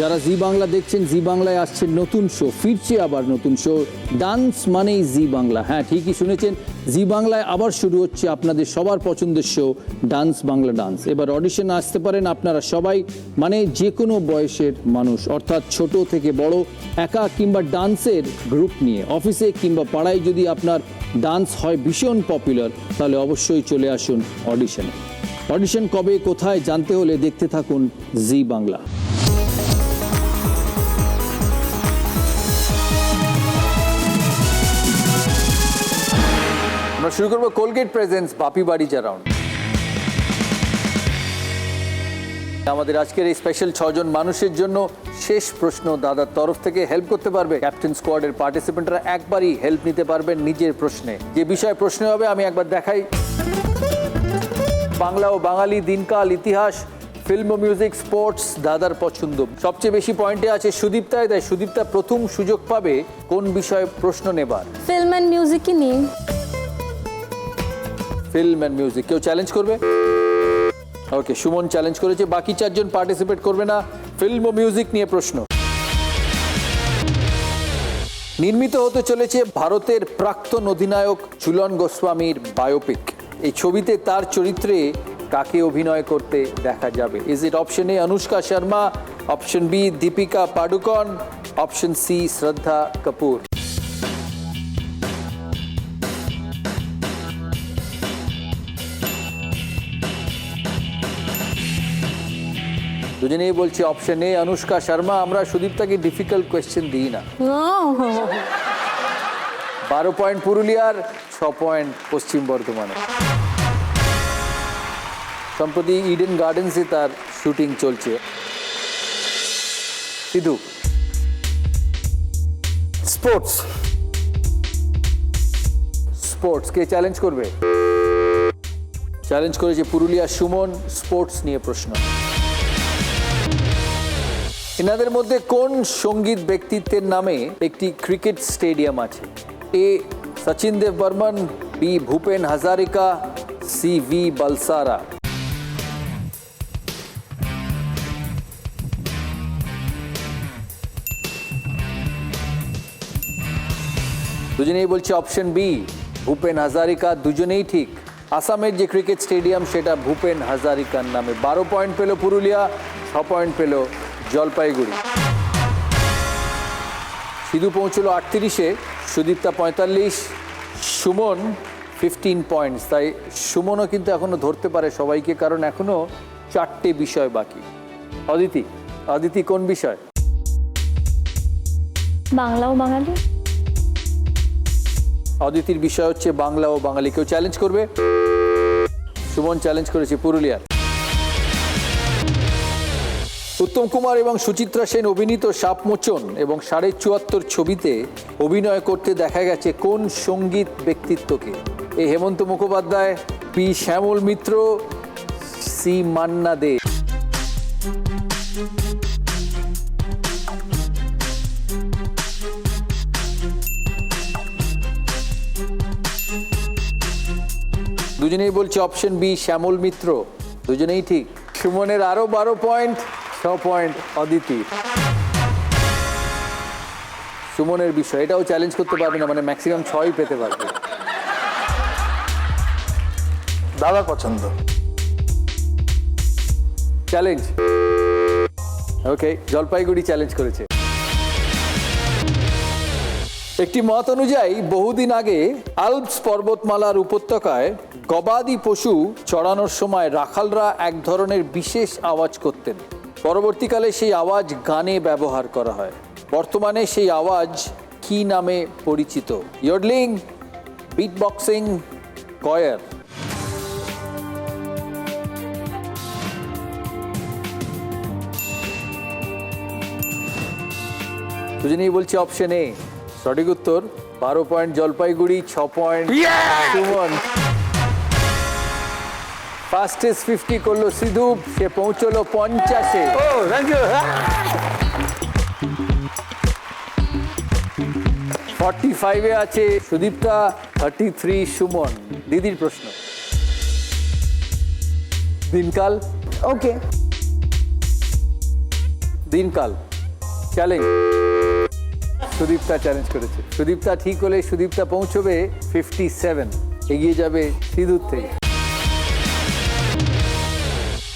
Speaker 1: যারা জি বাংলা দেখছেন, জি বাংলায় আসছে নতুন show, ফিরছে আবার নতুন show dance মানেই জি বাংলা। হ্যাঁ, ঠিকই শুনেছেন, জি বাংলায় আবার শুরু হচ্ছে আপনাদের সবার পছন্দের শো ডান্স বাংলা ডান্স। এবার অডিশনে আসতে পারেন আপনারা সবাই, মানে যে কোনো বয়সের মানুষ, অর্থাৎ ছোট থেকে বড়, একা কিংবা ডান্সের গ্রুপ নিয়ে। অফিসে কিংবা পাড়ায় যদি আপনার ডান্স হয় ভীষণ পপুলার, তাহলে অবশ্যই চলে আসুন অডিশনে। অডিশন কবে কোথায় জানতে হলে দেখতে থাকুন জি বাংলা। আমরা শুরু করবো কোলগেট প্রেজেন্টস বাপি বাড়িজা রাউন্ড। আমাদের আজকের এই স্পেশাল 6 জন মানুষের জন্য শেষ প্রশ্ন দাদার তরফ থেকে। হেল্প করতে পারবে ক্যাপ্টেন স্কোয়াডের পার্টিসিপেন্টরা, একবারই হেল্প নিতে পারবেন নিজের প্রশ্নে। যে বিষয়ে প্রশ্ন হবে আমি একবার দেখাই। বাংলা ও বাঙালি, দিনকাল, ইতিহাস, ফিল্ম ও মিউজিক, স্পোর্টস দাদার পছন্দ। সবচেয়ে বেশি পয়েন্টে আছে সুদীপ্তায়, তাই সুদীপ্তা প্রথম সুযোগ পাবে কোন বিষয়ে প্রশ্ন নেবার।
Speaker 3: ফিল্ম অ্যান্ড মিউজিকই নিন।
Speaker 1: Film and music. কেউ চ্যালেঞ্জ করবে? ওকে, সুমন চ্যালেঞ্জ করেছে, বাকি 4 জন পার্টিসিপেট করবে না। ফিল্ম ও মিউজিক নিয়ে প্রশ্ন। নির্মিত হতে চলেছে ভারতের প্রাক্তন অধিনায়ক ঝুলন গোস্বামীর বায়োপিক। এই ছবিতে তার চরিত্রে কাকে অভিনয় করতে দেখা যাবে? Is it option A Anushka Sharma, option B Deepika Padukone, option C Shraddha Kapoor? দুজনেই বলছি অপশন এ অনুষ্কা শর্মা। আমরা সুদীপ্তাকে ডিফিকাল্ট কোয়েশ্চেন দিই না। 12 পয়েন্ট পুরুলিয়ার, 6 পয়েন্ট পশ্চিম বর্ধমানে। সম্প্রতি ইডেন গার্ডেন্সে তার শুটিং চলছে। সিধু, স্পোর্টস। স্পোর্টস কে চ্যালেঞ্জ করবে? চ্যালেঞ্জ করেছে পুরুলিয়া সুমন। স্পোর্টস নিয়ে প্রশ্ন। এনাদের মধ্যে কোন সঙ্গীত ব্যক্তিত্বের নামে একটি ক্রিকেট স্টেডিয়াম আছে? A Sachin Dev Burman, B Bhupen Hazarika, C V Balsara? দুজনেই বলছে অপশন বি ভূপেন হাজারিকা। দুজনেই ঠিক। আসামের যে ক্রিকেট স্টেডিয়াম সেটা ভূপেন হাজারিকার নামে। 12 পয়েন্ট পেল পুরুলিয়া, 6 পয়েন্ট পেল জলপাইগুড়ি। সিধু পৌঁছলো 38-এ, সুদীপ্তা 45, সুমন 15 পয়েন্টস। তাই সুমনও কিন্তু এখনো ধরতে পারে সবাইকে, কারণ এখনো 4টে বিষয় বাকি। অদিতি, অদিতি কোন বিষয়?
Speaker 6: বাংলা ও বাঙালি।
Speaker 1: অদিতির বিষয় হচ্ছে বাংলা ও বাঙালি। কেউ চ্যালেঞ্জ করবে? সুমন চ্যালেঞ্জ করেছে পুরুলিয়ার। উত্তম কুমার এবং সুচিত্রা সেন অভিনীত সাপমোচন এবং 74.5 ছবিতে অভিনয় করতে দেখা গেছে কোন সঙ্গীত ব্যক্তিত্বকে? এ হেমন্ত মুখোপাধ্যায়, পি শ্যামল মিত্র, সি মান্না দে? দুজনেই বলছে অপশন বি শ্যামল মিত্র, দুজনেই ঠিক। সুমনের আরো 12 পয়েন্ট, 6 পয়েন্ট অদিতি। সুমনের বিষয়, এটাও চ্যালেঞ্জ করতে পারবে না, মানে ম্যাক্সিমাম 6ই পেতে পারবে।
Speaker 4: দাদা পছন্দ।
Speaker 1: চ্যালেঞ্জ, ওকে, জলপাইগুড়ি চ্যালেঞ্জ করেছে। একটি মত অনুযায়ী বহুদিন আগে আল্পস পর্বতমালার উপত্যকায় গবাদি পশু চড়ানোর সময় রাখালরা এক ধরনের বিশেষ আওয়াজ করতেন। পরবর্তীকালে সেই আওয়াজ গানে ব্যবহার করা হয়। বর্তমানে সেই আওয়াজ কি নামে পরিচিত? ইয়ডলিং, বিটবক্সিং, কয়ার। দুজনেই বলছে অপশন এ সঠিক উত্তর। 12 point Jalpaiguri, 6 point Suman. Fastest 50 করলো সিধু, সে পৌঁছলো 50-এ। 45-এ আছে সুদীপ্তা, 33 সুমন। দিদির প্রশ্ন, দিনকাল।
Speaker 5: ওকে,
Speaker 1: দিনকাল চ্যালেঞ্জ। সুদীপ্তা চ্যালেঞ্জ করেছে। সুদীপ্তা ঠিক হলে সুদীপ্তা পৌঁছবে 57, এগিয়ে যাবে সিধুর থেকে।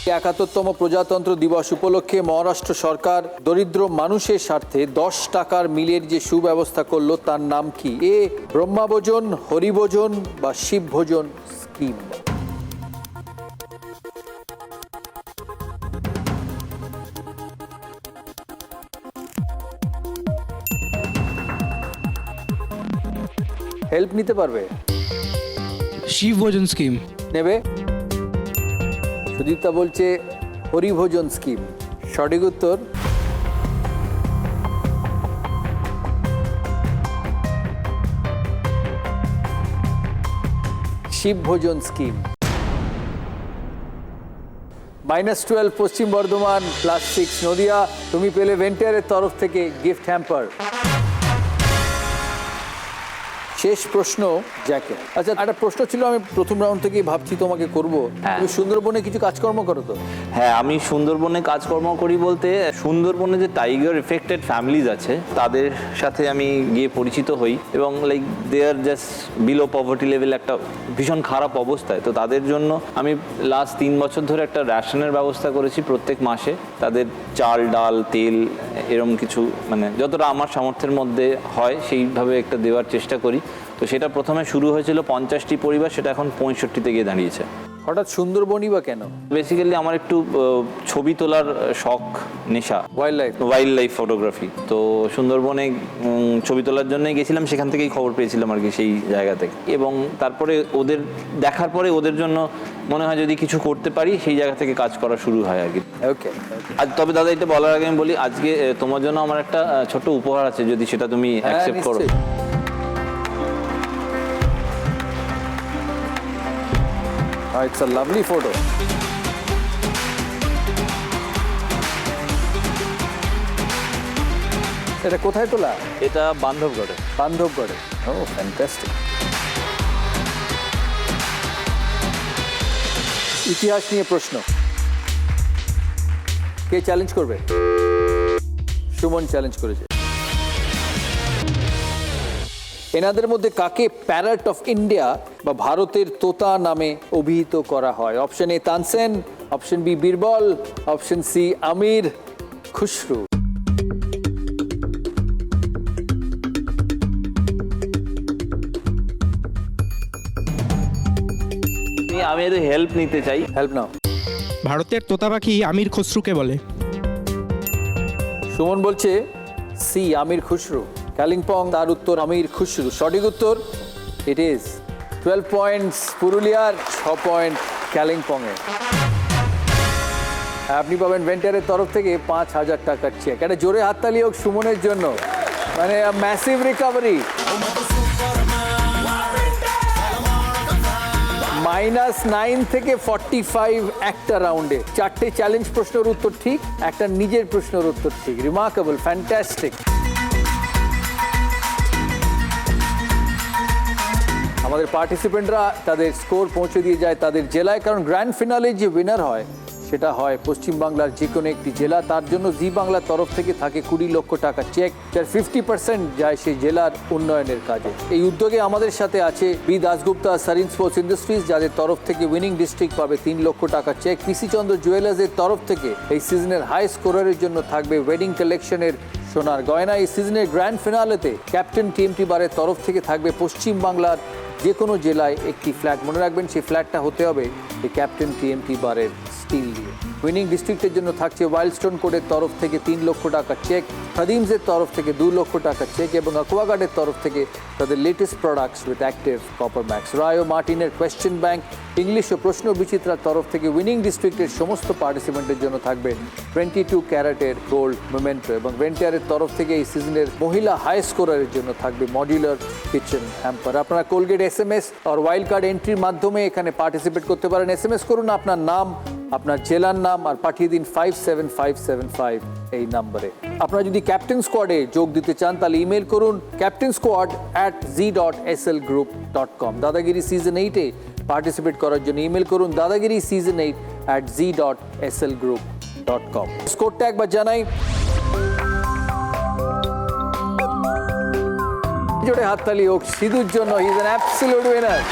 Speaker 1: 71তম প্রজাতন্ত্র দিবস উপলক্ষে মহারাষ্ট্র সরকার দরিদ্র মানুষের স্বার্থে 10 টাকার মিলের যে সুব্যবস্থা করলো তার নাম কি? এ ব্রহ্মাভোজন, হরিভোজন বা শিবভোজন স্কিম। হেল্প নিতে পারবে?
Speaker 16: শিবভোজন স্কিম
Speaker 1: নেবে? সুদীপ্তা বলছে হরিভোজন স্কিম। সঠিক উত্তর। শিবভোজন স্কিম। -12 পশ্চিম বর্ধমান, +6 নদিয়া। তুমি পেলে ভেন্টিয়ারের তরফ থেকে গিফট হ্যাম্পার। শেষ প্রশ্ন জ্যাকেট। আচ্ছা, একটা প্রশ্ন ছিল, আমি প্রথম রাউন্ড থেকেই ভাবছি তোমাকে করব। তুমি সুন্দরবনে কিছু কাজকর্ম করো তো?
Speaker 12: হ্যাঁ, আমি সুন্দরবনে কাজকর্ম করি বলতে সুন্দরবনে যে টাইগার এফেক্টেড ফ্যামিলিজ আছে তাদের সাথে আমি গিয়ে পরিচিত হই এবং লাইক দে আর জাস্ট বিলো পভার্টি লেভেল, একটা ভীষণ খারাপ অবস্থায়। তো তাদের জন্য আমি লাস্ট 3 বছর ধরে একটা রেশনের ব্যবস্থা করেছি প্রত্যেক মাসে। তাদের চাল, ডাল, তেল এরম কিছু, মানে যতটা আমার সামর্থ্যের মধ্যে হয় সেইভাবে একটা দেওয়ার চেষ্টা করি। তো সেটা প্রথমে শুরু হয়েছিল 50টি পরিবার, সেটা এখন 65তে গিয়ে দাঁড়িয়েছে।
Speaker 1: হঠাৎ সুন্দরবনই বা কেন?
Speaker 12: বেসিক্যালি আমার একটু ছবি তোলার শখ, নেশা, ওয়াইল্ড লাইফ ফটোগ্রাফি। তো সুন্দরবনে ছবি তোলার জন্যই গেছিলাম, সেখান থেকেই খবর পেয়েছিলাম আর কি, সেই জায়গা থেকে। এবং তারপরে ওদের দেখার পরে ওদের জন্য মনে হয় যদি কিছু করতে পারি, সেই জায়গা থেকে কাজ করা শুরু হয় আর কি।
Speaker 1: ওকে।
Speaker 12: আজ তবে দাদা, এটা বলার আগে আমি বলি, আজকে তোমার জন্য আমার একটা ছোট উপহার আছে, যদি সেটা তুমি অ্যাকসেপ্ট করো।
Speaker 1: It's a lovely photo. এটা কোথায় তোলা?
Speaker 12: এটা বান্ধবগড়ে।
Speaker 1: বান্ধবগড়ে। ও ফ্যান্টাস্টিক। ইতিহাস নিয়ে প্রশ্ন। কে চ্যালেঞ্জ করবে? সুমন চ্যালেঞ্জ করেছে। এনাদের মধ্যে কাকে প্যারট অফ ইন্ডিয়া বা ভারতের তোতা নামে অভিহিত করা হয়? Option A Tansen, option B Birbal, option C Amir Khusrau.
Speaker 12: আমি একটু হেল্প নিতে চাই।
Speaker 1: হেল্প নাও।
Speaker 16: ভারতের তোতা পাখি আমির খসরুকে বলে।
Speaker 1: সুমন বলছে সি আমির খুসরু। কালিম্পং, তার উত্তর আমির খুসরু। সঠিক উত্তর। ইট ইজ 12 পয়েন্টস পুরুলিয়ার, 6 পয়েন্ট কালিম্পংয়ে। আপনি পাবেন ভেন্টারের তরফ থেকে 5000 টাকার চেক। একটা জোরে হাততালি হোক সুমনের জন্য, মানে ম্যাসিভ রিকভারি। -9 থেকে 45 একটা রাউন্ডে। 4টে চ্যালেঞ্জ প্রশ্নের উত্তর ঠিক, একটা নিজের প্রশ্নের উত্তর ঠিক। Remarkable, fantastic. আমাদের পার্টিসিপেন্টরা তাদের স্কোর পৌঁছে দিয়ে যায় তাদের জেলায়, কারণ গ্র্যান্ড ফিনালে যে উইনার হয় সেটা হয় পশ্চিমবাংলার যে কোনো একটি জেলা। তার জন্য জি বাংলার তরফ থেকে থাকে 20 লক্ষ টাকা চেক, যার 50% যায় সেই জেলার উন্নয়নের কাজে। এই উদ্যোগে আমাদের সাথে আছে B Dasgupta Sarin sports industries, যাদের তরফ থেকে উইনিং ডিস্ট্রিক্ট পাবে 3 লক্ষ টাকা চেক। পিসি চন্দ্র জুয়েলার্সের তরফ থেকে এই সিজনের হাই স্কোরারের জন্য থাকবে ওয়েডিং কালেকশনের সোনার গয়না। এই সিজনের গ্র্যান্ড ফিনালেতে ক্যাপ্টেন টিএমটি বারের তরফ থেকে থাকবে পশ্চিমবাংলার যে কোনো জেলায় একটি ফ্ল্যাট। মনে রাখবেন সেই ফ্ল্যাটটা হতে হবে এই ক্যাপ্টেন টিএমটি বারের স্টিল দিয়ে। উইনিং ডিস্ট্রিক্টের জন্য থাকছে ওয়াইল্ডস্টোন কোডের তরফ থেকে 3 লক্ষ টাকা চেক, খাদিমসের তরফ থেকে 2 লক্ষ টাকা চেক এবং অ্যাকোয়াগার্ডের তরফ থেকে তাদের latest products with active copper max. Rayo মার্টিনের কোয়েশ্চেন ব্যাংক, ইংলিশ ও প্রশ্ন বিচিত্রার তরফ থেকে উইনিং ডিস্ট্রিক্টের সমস্ত পার্টিসিপেন্টের জন্য থাকবে 22 ক্যারেটের গোল্ড মোমেন্টো এবং ভেন্টিয়ারের তরফ থেকে এই সিজনের মহিলা হাই স্কোরারের জন্য থাকবে মডিউলার কিচেন হ্যাম্পার। আপনারা কোলগেট SMS আর ওয়াইল্ড কার্ড এন্ট্রির মাধ্যমে এখানে পার্টিসিপেট করতে পারেন। SMS করুন আপনার নাম, আপনার জেলার নাম আর পাঠিয়ে দিন 57575 এই নম্বরে। আপনারা যদি ক্যাপ্টেন স্কোয়াডে যোগ দিতে চান তাহলে ইমেল করুন captainsquad@z.slgroup.com। দাদাগিরি সিজন 8-এ পার্টিসিপেট করার জন্য ইমেল করুন dadagiri8@z.slgroup.com। স্কোরটা একবার জানাই, জোরে হাততালি হোক সিধুর জন্য, he is an absolute winner.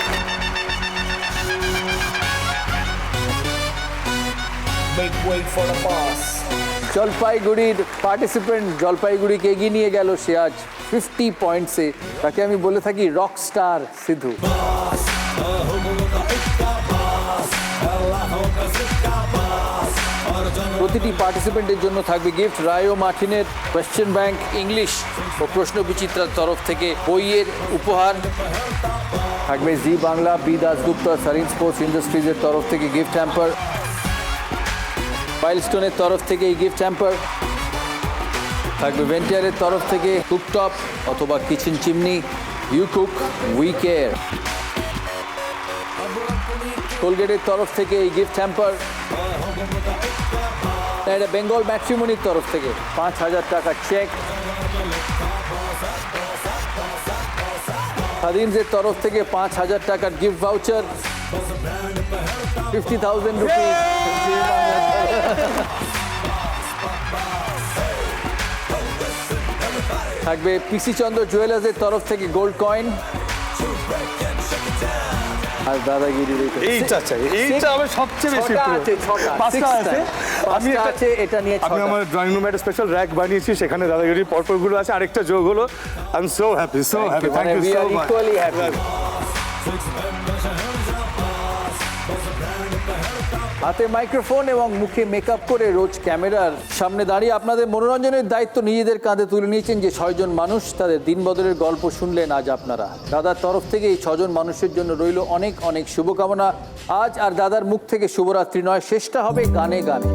Speaker 1: জলপাইগুড়ির পার্টিসিপেন্ট জলপাইগুড়িকে এগিয়ে নিয়ে গেল সে আজ 50 পয়েন্টসে। তাকে আমি বলে থাকি রক স্টার সিধু। প্রতিটি পার্টিসিপেন্টের জন্য থাকবে গিফট। রায়ো মার্টিনের কোয়েশ্চেন ব্যাংক, ইংলিশ ও প্রশ্ন বিচিত্রার তরফ থেকে বইয়ের উপহার থাকবে। জি বাংলা বি দাসগুপ্তা সারিন স্পোর্টস ইন্ডাস্ট্রিজের তরফ থেকে গিফট হ্যাম্পার, ওয়াইল্ডস্টোনের তরফ থেকে এই গিফট হ্যাম্পার থাকবে। ভেন্টিয়ারের তরফ থেকে কুকটপ অথবা kitchen chimney, you cook we care. কোলগেটের তরফ থেকে এই গিফট হ্যাম্পার, এটা বেঙ্গল ম্যাট্রিমনির তরফ থেকে 5000 টাকা চেক। খাদিমসের তরফ থেকে 5000 টাকার গিফট ভাউচার, 50,000 রুপিস। থাকবে পিসি চন্দ্র জুয়েলার্সের তরফ থেকে গোল্ড কয়েন আর দাদাগিরির
Speaker 2: এইটা চাই, এইটা আমার সবচেয়ে বেশি
Speaker 1: এটা নিয়ে
Speaker 2: আমি আমার ড্রয়িং রুমে একটা স্পেশাল র‍্যাক বানিয়েছি, সেখানে দাদাগিরির পরপরগুলো আছে। আরেকটা যোগ হলো, I am so happy, so happy. Thank you so much.
Speaker 1: হাতে মাইক্রোফোন এবং মুখে মেকআপ করে রোজ ক্যামেরার সামনে দাঁড়িয়ে আপনাদের মনোরঞ্জনের দায়িত্ব নিজেদের কাঁধে তুলে নিয়েছেন যে 6 জন মানুষ, তাদের দিন বদলের গল্প শুনলেন আজ আপনারা। দাদার তরফ থেকে এই 6 জন মানুষের জন্য রইল অনেক অনেক শুভকামনা। আজ আর দাদার মুখ থেকে শুভরাত্রি নয়, শেষটা হবে গানে গানে।